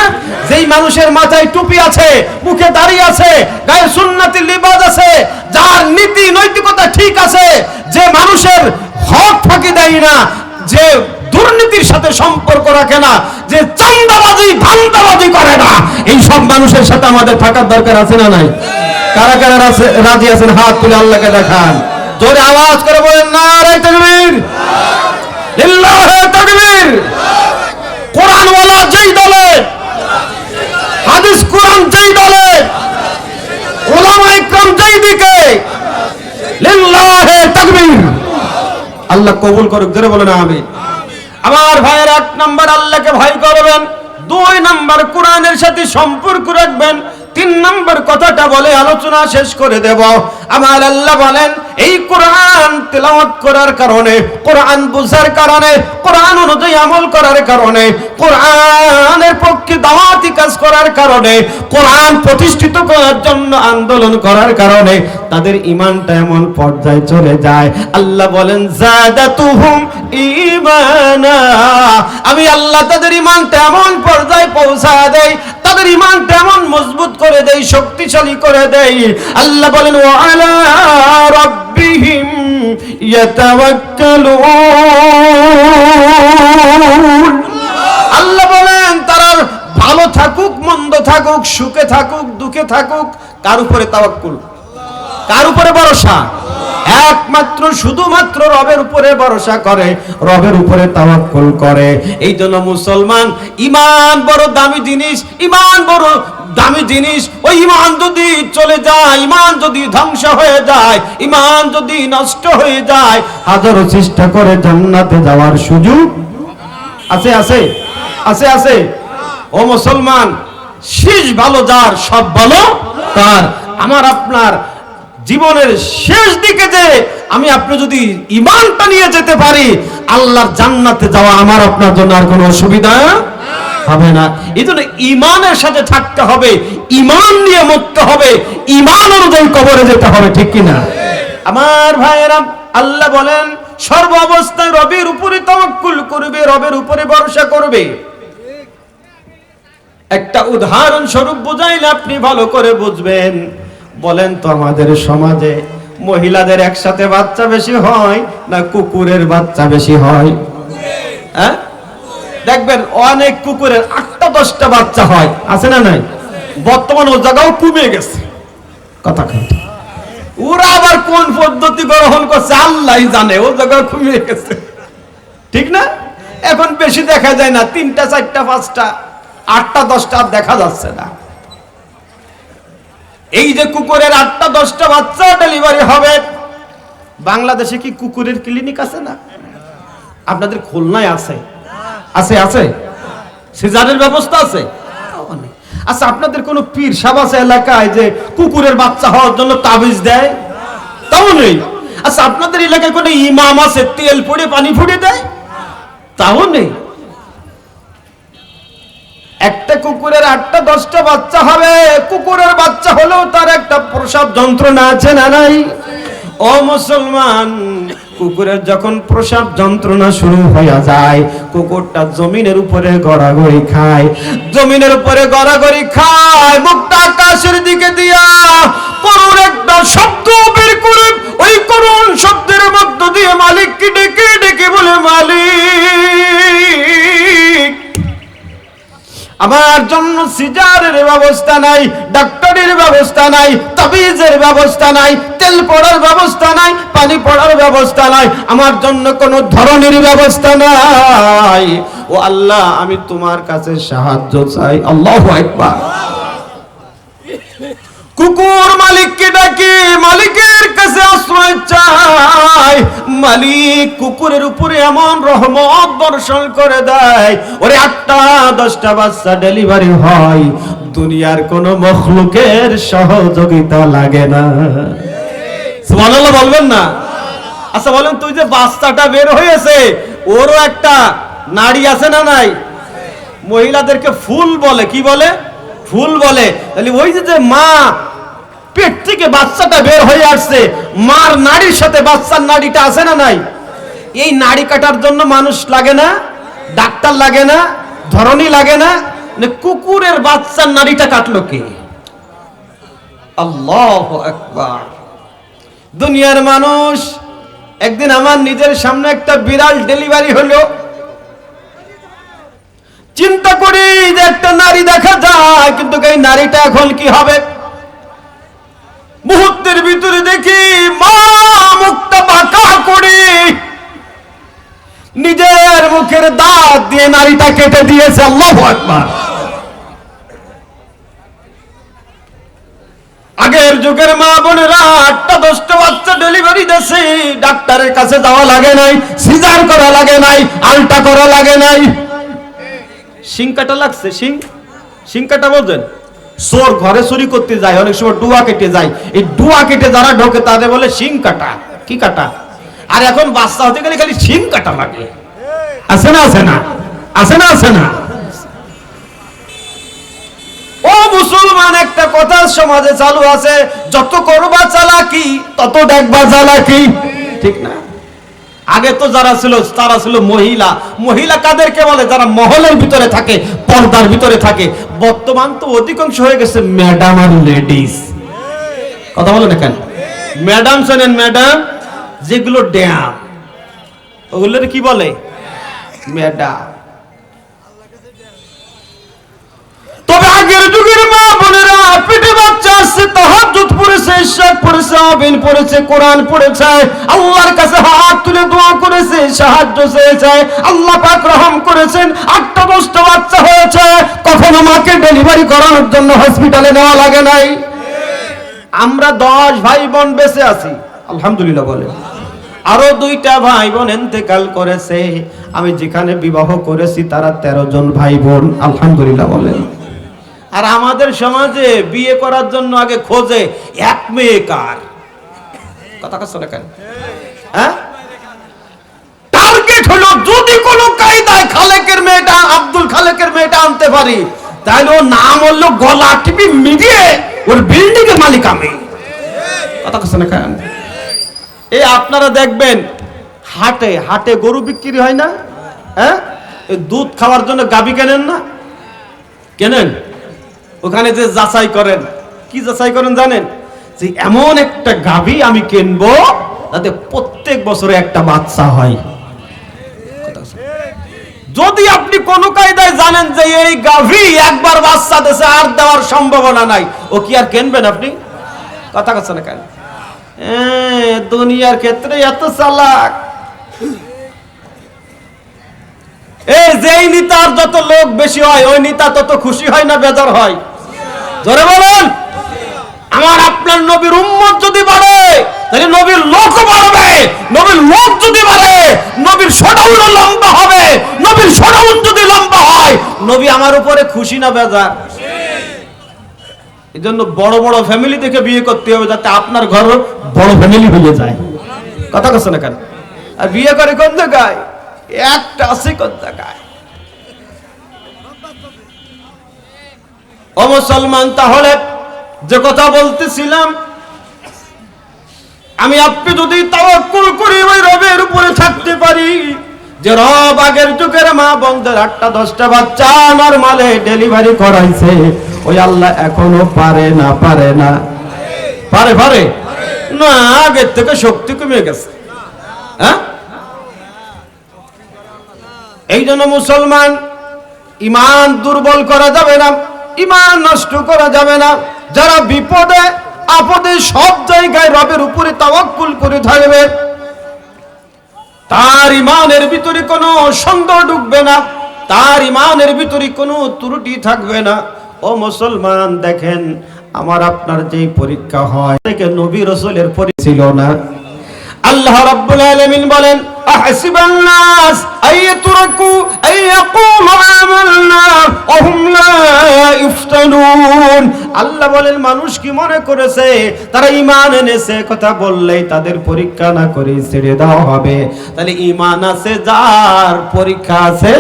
যেই মানুষের মাথায় টুপি আছে, মুখে দাড়ি আছে, গায়ে সুন্নতি লিবাস আছে, যার নীতি নৈতিকতা ঠিক আছে, যে মানুষের হক ফাঁকি দেয় না, যে দুর্নীতির সাথে সম্পর্ক রাখে না, যে চাঁদাবাজি ধান্দাবাজি করে না, এই সব মানুষের সাথে আমাদের থাকার দরকার আছে না নাই? কারা কারা রাজি আছেন হাত তুলে আল্লাহকে দেখান, জোরে আওয়াজ করে বলেন নারে তাকবীর, লিল্লাহি তাকবীর। কোরআনওয়ালা যেই দলে, হাদিস কোরআন যেই দলে, উলামা ইকরাম যেই দিকে, লিল্লাহি তাকবীর। আল্লাহ কবুল করুক, জোরে বলেন আমিন। আমার ভাইয়ের 1 নাম্বার আল্লাহকে ভয় করবেন, 2 নাম্বার কোরআনের সাথে সম্পর্ক রাখবেন, 3 নাম্বার কথাটা বলে আলোচনা শেষ করে দেব। আমার আল্লাহ বলেন এই কোরআন তেলাওয়াত করার কারণে, কোরআন বুঝার কারণে, কোরআন অনুযায়ী আমল করার কারণে, কোরআনের পক্ষে দাওয়াতি কাজ করার কারণে, কোরআন প্রতিষ্ঠিত করার জন্য আন্দোলন করার কারণে তাদের ঈমানটা এমন পর্যায়ে চলে যায়, আল্লাহ বলেন যাদাতুহুম ঈমানা, আমি আল্লাহ তাদের ঈমানটা এমন পর্যায়ে পৌঁছা দেই, তাদের ঈমানটা এমন মজবুত করে দেই, শক্তিশালী করে দেই। আল্লাহ বলেন ওয়া আলা রাব্বিহিম ইয়াতাওয়াক্কালুন, আল্লাহ বলেন তারা ভালো থাকুক মন্দ থাকুক, সুখে থাকুক দুঃখে থাকুক, কার উপরে তাওয়াক্কুল, কার উপরে ভরসা? একমাত্র শুধুমাত্র রবের উপরে ভরসা করে, রবের উপরে তাওয়াক্কুল করে। এই জন্য মুসলমান, ঈমান বড় দামি জিনিস, ঈমান বড় দামি জিনিস। ওই ঈমান যদি চলে যায়, ঈমান যদি ধ্বংস হয়ে যায়, ঈমান যদি নষ্ট হয়ে যায়, হাজারো চেষ্টা করে জান্নাতে যাওয়ার সুযোগ আছে আছে আছে আছে। ও মুসলমান, শেষ ভালো যার, সব ভালো তার। আমার আপনার জীবনের শেষ দিকে যে আমি আপনি যদি ঈমানটা নিয়ে যেতে পারি, আল্লাহর জান্নাতে যাওয়া আমার আপনার জন্য আর কোনো অসুবিধা হবে না। এই জন্য ঈমানের সাথে থাকতে হবে, ঈমান নিয়ে মরতে হবে, ঈমান অনুযায়ী কবরে যেতে হবে, ঠিক কিনা? আমার ভাইয়েরা, আল্লাহ বলেন সর্ব অবস্থায় রবের উপরে তাওয়াক্কুল করবে, রবের উপরে ভরসা করবে। একটা উদাহরণ স্বরূপ বুঝাইলে আপনি ভালো করে বুঝবেন। বলেন তো আমাদের সমাজে মহিলাদের একসাথে বাচ্চা বেশি হয় না কুকুরের বাচ্চা বেশি হয়? হ্যাঁ, দেখবেন অনেক কুকুরের 8টা-10টা বাচ্চা হয়, আছে না নাই? বর্তমান ও জায়গাও কমে গেছে, কথা কইতে। ওরা আবার কোন পদ্ধতি গ্রহণ করছে আল্লাহই জানে, ও জায়গাও কমে গেছে, ঠিক না? এখন বেশি দেখা যায় না, 3টা 4টা 5টা, 8টা 10টা দেখা যাচ্ছে না। এই যে কুকুরের 8টা-10টা বাচ্চা ডেলিভারি হবে, বাংলাদেশে কি কুকুরের ক্লিনিক আছে না? আপনাদের খুলনায় আছে, আছে আছে, সিজারের ব্যবস্থা আছে। আচ্ছা, আপনাদের কোন পীর সাহেব আছে এলাকায় যে কুকুরের বাচ্চা হওয়ার জন্য তাবিজ দেয়? তাও নেই। আচ্ছা, আপনাদের এলাকায় কোন ইমাম আছে তেল পড়ে পানি ফুটে দেয়? তাও নেই। একটা কুকুরের 8টা-10টা বাচ্চা হবে, কুকুরের বাচ্চা হলেও তার একটা প্রসব যন্ত্রণা আছে না নাই? ও মুসলমান, কুকুরের যখন প্রসব যন্ত্রণা শুরু হয়ে যায়, কুকুরটা জমিনের উপরে গড়াগড়ি খায়, জমিনের উপরে গড়াগড়ি খায়, মুখটা আকাশের দিকে দিয়া করুণ একটা শব্দ বের করে, ওই করুণ শব্দের মধ্য দিয়ে মালিককে ডেকে ডেকে বলে, মালিক আমার জন্য সিজারের ব্যবস্থা নাই, ডাক্তারের ব্যবস্থা নাই, তাবিজের ব্যবস্থা নাই, তেল পড়ার ব্যবস্থা নাই, পানি পড়ার ব্যবস্থা নাই, আমার জন্য কোন ধরনের ব্যবস্থা নাই। ও আল্লাহ, আমি তোমার কাছে সাহায্য চাই। আল্লাহু আকবার। কুকুর মালিককে ডাকে, মালিকের কাছে আশ্রয় চায়। মালিক কুকুরের উপরে এমন রহমত বর্ষণ করে দেয়, ওরে 8টা-10টা বাচ্চা ডেলিভারি হয়, দুনিয়ার কোন মখলুকের সহযোগিতা লাগে না। সুবহানাল্লাহ বলবেন না? আচ্ছা বলেন, তুই যে বাচ্চাটা বের হয়েছে, ওরও একটা নাড়ি আছে না নাই? মহিলাদেরকে ফুল বলে, কি বলে? ফুল বলে। তাহলে ওই যে মা পেট থেকে বাচ্চাটা বের হয়ে আসছে, মার নাড়ির সাথে বাচ্চার নাড়িটা আছে না নাই? এই নাড়ি কাটার জন্য মানুষ লাগে না, ডাক্তার লাগে না, ধরনী লাগে না, কুকুরের বাচ্চার নাড়িটা কাটলো কে? আল্লাহু আকবার। দুনিয়ার মানুষ, একদিন আমার নিজের সামনে একটা বিড়াল ডেলিভারি হলো, চিন্তা করি যে একটা নারী দেখা যায়, কিন্তু এই নারীটা এখন কি হবে? মুহূর্তের ভিতরে দেখি মা মুখটা বাঁকা করে নিজের মুখের দাঁত দিয়ে নারীটা কেটে দিয়েছে। আল্লাহু আকবার। আগের যুগের মা বোনেরা 8-10টা বাচ্চা ডেলিভারি দিয়েছে, ডাক্তারের কাছে যাওয়া লাগে নাই, সিজার করা লাগে নাই, আলটা করা লাগে নাই। শিং কাটা লাগছে, শিং কাটা বলছেন? চোর ঘরে চুরি করতে যায়, অনেক সময় ডুয়া কেটে যায়, এই ডুয়া কেটে যারা ঢোকে তাদের বলে শিং কাটা। কি কাটা? আর এখন বাচ্চা হতে গেলে খালি শিং কাটা লাগে। আছে না আছে না আছে না আছে না? ও মুসলমান, একটা কথা সমাজে চালু আছে, যত করবা চালাকি তত দেখবা চালাকি, ঠিক না? আগে তো যারা ছিল তারা ছিল মহিলা। মহিলা কাদেরকে বলে? যারা মহলের ভিতরে থাকে, পর্দার ভিতরে থাকে। বর্তমান তো অধিকাংশ হয়ে গেছে ম্যাডাম আর লেডিস। কথা বলে না কেন? ম্যাডাম শোনেন, ম্যাডাম যেগুলো ড্যাম, ওগুলোর কি বলে? ম্যাডাম। তবে আগের যুগের মা বোনেরা পেটে বাচ্চা আসছে, তাহাজ্জুদ পড়েছে, ইশরাক পড়েছে, আবিন পড়েছে, কোরআন পড়েছে, আল্লাহর কাছে হাত তুলে দোয়া করেছে, সাহায্য চেয়েছে, আল্লাহ পাক রহম করেছেন, 8-10টা বাচ্চা হয়েছে। কখনো মাকে ডেলিভারি করানোর জন্য হসপিটালে নেওয়া লাগে নাই। আমরা 10 ভাই বোন বেঁচে আছি, আলহামদুলিল্লাহ বলে। আরো 2টা ভাই বোন ইন্তেকাল করেছে। আমি যেখানে বিবাহ করেছি তারা 13 জন ভাই বোন, আলহামদুলিল্লাহ বলে। আর আমাদের সমাজে বিয়ে করার জন্য আগে খোঁজে এক মেয়ে কার। কথা কাছে না কেন? হ্যাঁ, টার্গেট হলো যদি কোনো কায়দায় খালেকের মেয়েটা, আব্দুল খালেকের মেয়েটা আনতে পারি, তাহলে ওর নাম হলো গলা টিপি মিডিয়ে ওর বিল্ডিং এর মালিক আমি। কথা কাছে না কেন? এই আপনারা দেখবেন হাটে হাটে গরু বিক্রি হয় না? হ্যাঁ, দুধ খাওয়ার জন্য গাভী কেনেন না? কেনেন? ওখানে যে যাচাই করেন, কি যাচাই করেন জানেন? যে এমন একটা গাভী আমি কিনবো যাতে প্রত্যেক বছরে একটা বাচ্চা হয়। যদি আপনি কোন কায়দায় জানেন যে এই গাভী একবার বাচ্চা দেশে আর দেওয়ার সম্ভাবনা নাই, ও কি আর কিনবেন আপনি? কথা কাছে না কেন? দুনিয়ার ক্ষেত্রে এত চালাক। এই যেই নেতার যত লোক বেশি হয়, ওই নেতা তত খুশি হয় না বেজার হয়? জোরে বলেন। আমার আপনার নবীর উম্মত যদি বাড়ে, তাহলে নবীর লোকও বাড়বে। নবীর লোক যদি বাড়ে, নবীর শোডাউন লম্বা হবে। নবীর শোডাউন যদি লম্বা হয়, নবী আমার উপরে খুশি না বেজার? এই জন্য বড় বড় ফ্যামিলি দেখে বিয়ে করতে হবে, যাতে আপনার ঘর বড় ফ্যামিলি হয়ে যায়। কথা কচ্ছে না কেন? আর বিয়ে করে কোন জায়গায়? একটা আছে কোন জায়গায়? ও মুসলমান, তাহলে যে কথা বলতেছিলাম, আমি আপনি যদি তাওয়াক্কুল করি ওই রবের উপরে থাকতে পারি, যে রব আগের যুগের মা বোনদের 8-10টা বাচ্চা নরমালে ডেলিভারি করাইছে, ওই আল্লাহ এখনো পারে না? পারে না? পারে পারে না? আগের থেকে শক্তি কমে গেছে। হ্যাঁ, এই জন্য মুসলমান, ইমান দুর্বল করা যাবে না, ইমান নষ্ট করা যাবে না। যারা বিপদে আপদে সব জায়গায় রবের উপরে তাওয়াক্কুল করে থাকবে, তার ইমানের ভিতরে কোনো সন্দেহ ঢুকবে না, তার ইমানের ভিতরে কোনো ত্রুটি থাকবে না। ও মুসলমান, দেখেন আমার আপনার যেই পরীক্ষা হয়, থেকে নবী রাসূলের পরীক্ষা ছিল না। আল্লাহ রাব্বুল আলামিন বলেন, আহসিবান নাস আইয়াতরাকু আইয়াকুলু আমালনা ওয়া হুম লা ইফতানুন। আল্লাহ বলেন, মানুষ কি মনে করেছে তারা ঈমান এনেছে, কথা বললেই তাদের পরীক্ষা না করে ছেড়ে দেওয়া হবে? তাহলে ঈমান আছে যার, পরীক্ষা আছে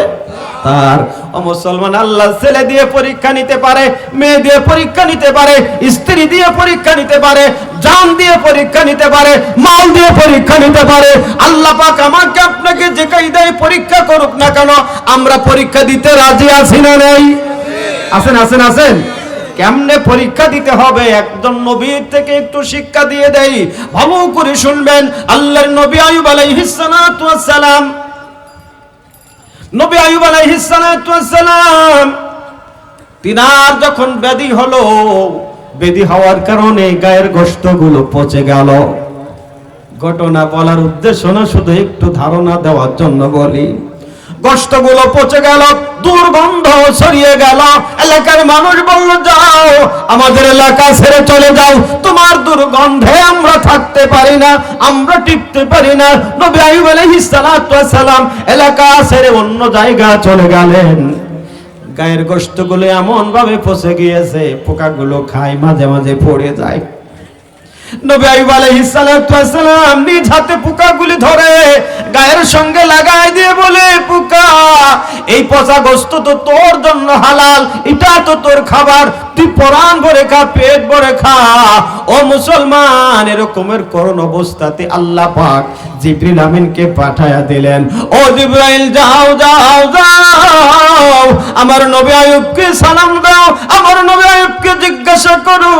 তার। ও ও মুসলমান, আল্লাহ ছেলে দিয়ে পরীক্ষা নিতে পারে, মেয়ে দিয়ে পরীক্ষা নিতে পারে, স্ত্রী দিয়ে পরীক্ষা নিতে পারে, জান দিয়ে পরীক্ষা নিতে পারে, মাল দিয়ে পরীক্ষা নিতে পারে। আল্লাহ পাক আমাকে আপনাকে যে কায়দায় পরীক্ষা করুক না কেন, আমরা পরীক্ষা দিতে রাজি আছি না নাই? আছেন আছেন আছেন। কেমনে পরীক্ষা দিতে হবে একজন নবীর থেকে একটু শিক্ষা দিয়ে দেই, ভালো করে শুনবেন। আল্লাহর নবী আইয়ুব আলাইহিস সালাতু ওয়াস সালাম, নবী আইয়ুব আলাইহিস সালাতু ওয়াস সালাম তিনার যখন ব্যাধি হলো, ব্যাধি হওয়ার কারণে গায়ের গোশতগুলো পচে গেল। ঘটনা বলার উদ্দেশ্য না, শুধু একটু ধারণা দেওয়ার জন্য বলি। গোশতগুলো পচে গেল, দুর্গন্ধ ছড়িয়ে গেল। এলাকার মানুষ বলল, যাও আমাদের এলাকা ছেড়ে চলে যাও, তোমার দুর্গন্ধে আমরা থাকতে পারি না, আমরা টিকতে পারি না। নবী আইয়ুব আলাইহিস সালাতু ওয়াস সালাম এলাকা ছেড়ে অন্য জায়গা চলে গেলেন। গায়ের গোশতগুলো এমন ভাবে পচে গিয়েছে, পোকাগুলো খায়, মাঝে মাঝে পড়ে যায়। নবী আইয়ুব আলাইহিস সালাতু ওয়াস সালাম নিজ হাতে পোকাগুলি ধরে গায়ের সঙ্গে লাগাই দিয়ে বলে, পোকা, এই পচা গোশত তো তোর জন্য হালাল, এটা তো তোর খাবার, তুই পরাণ ভরে খা, পেট ভরে খা। ও মুসলমান, এরকমের করুণ অবস্থাতে আল্লাহ পাক জিবরিল আমিনকে পাঠায়া দিলেন। ও জিবরাইল, যাও যাও যাও, আমার নবী আইয়ুবকে সালাম দাও, আমার নবী আইয়ুবকে জিজ্ঞাসা করো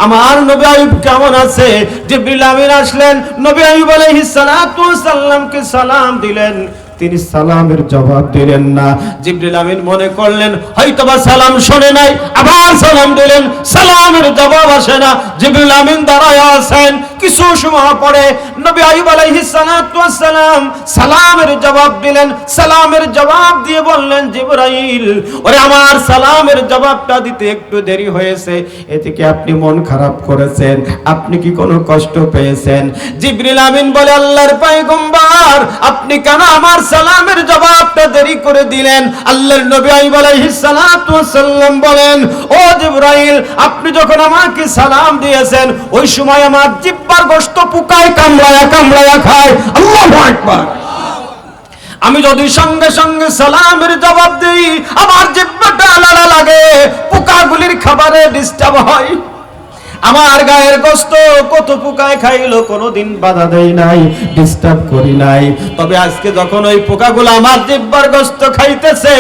আমার নবী আইয়ুব কেমন আছে। জিবরিল আমিন আসলেন, নবী আইয়ুব আলাইহিস সালাতু ওয়াস সালামকে সালাম দিলেন। তিনি সালামের জবাব দিলেন না। জিবরিল আমিন মনে করলেন হয়তোবা সালাম শোনে নাই, আবার সালাম দিলেন, সালামের জবাব আসে না। জিবরিল আমিন দাঁড়ায় আছেন। কিছু সময় পরে নবী আইয়ুব আলাইহিস সালাতু ওয়াস সালাম সালামের জবাব দিলেন। সালামের জবাব দিয়ে বললেন, জিবরাইল, ওরে আমার সালামের জবাবটা দিতে একটু দেরি হয়েছে, এতে কি আপনি মন খারাপ করেছেন? আপনি কি কোনো কষ্ট পেয়েছেন? জিবরিল আমিন বলে, আল্লাহর পয়গম্বর, আপনি কেন আমার সালামের জবাবটা দেরি করে দিলেন? আল্লাহর নবী আইয়ুব আলাইহিস সালাতু ওয়াস সালাম বলেন, ও জিবরাইল, আপনি যখন আমাকে সালাম দিয়েছেন, ওই সময় আমার জিহ্বার গোশত পোকায় কামড়ায়া কামড়ায়া খায়। আল্লাহু আকবার। আমি যদি সঙ্গে সঙ্গে সালামের জবাব দেই, আমার জিহ্বাটা লালা লাগে, পোকাগুলির খাবারে ডিস্টার্ব হয়। আমার গায়ের গোশত কত পোকায় খাইলো, কোনোদিন বাধা দেই নাই, ডিস্টার্ব করি নাই। তবে আজকে যখন ওই পোকাগুলো আমার জিহ্বার গোশত খাইতেছে,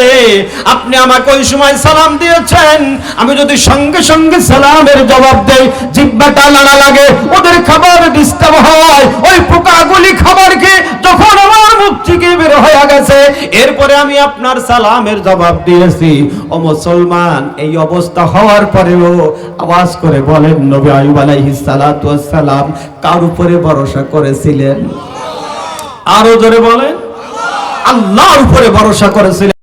আপনি আমাকে ওই সময় সালাম দিয়েছেন, আমি যদি সঙ্গে সঙ্গে সালামের জবাব দেই, জিহ্বাটা লালা লাগে, ওদের খাবার ডিস্টার্ব হয়। ওই পোকাগুলি খাবার খেয়ে যখন আমার মুখ থেকে বের হয়ে গেছে, এরপরে আমি আপনার সালামের জবাব দিয়েছি। ও মুসলমান, এই অবস্থা হওয়ার পরেও আওয়াজ করে বলেন, নবী আইয়ুব আলাইহিস সালাতু ওয়াস সালাম কার উপরে ভরসা করেছিলেন? আরো জোরে বলেন, আল্লাহর উপরে ভরসা করেছিলেন।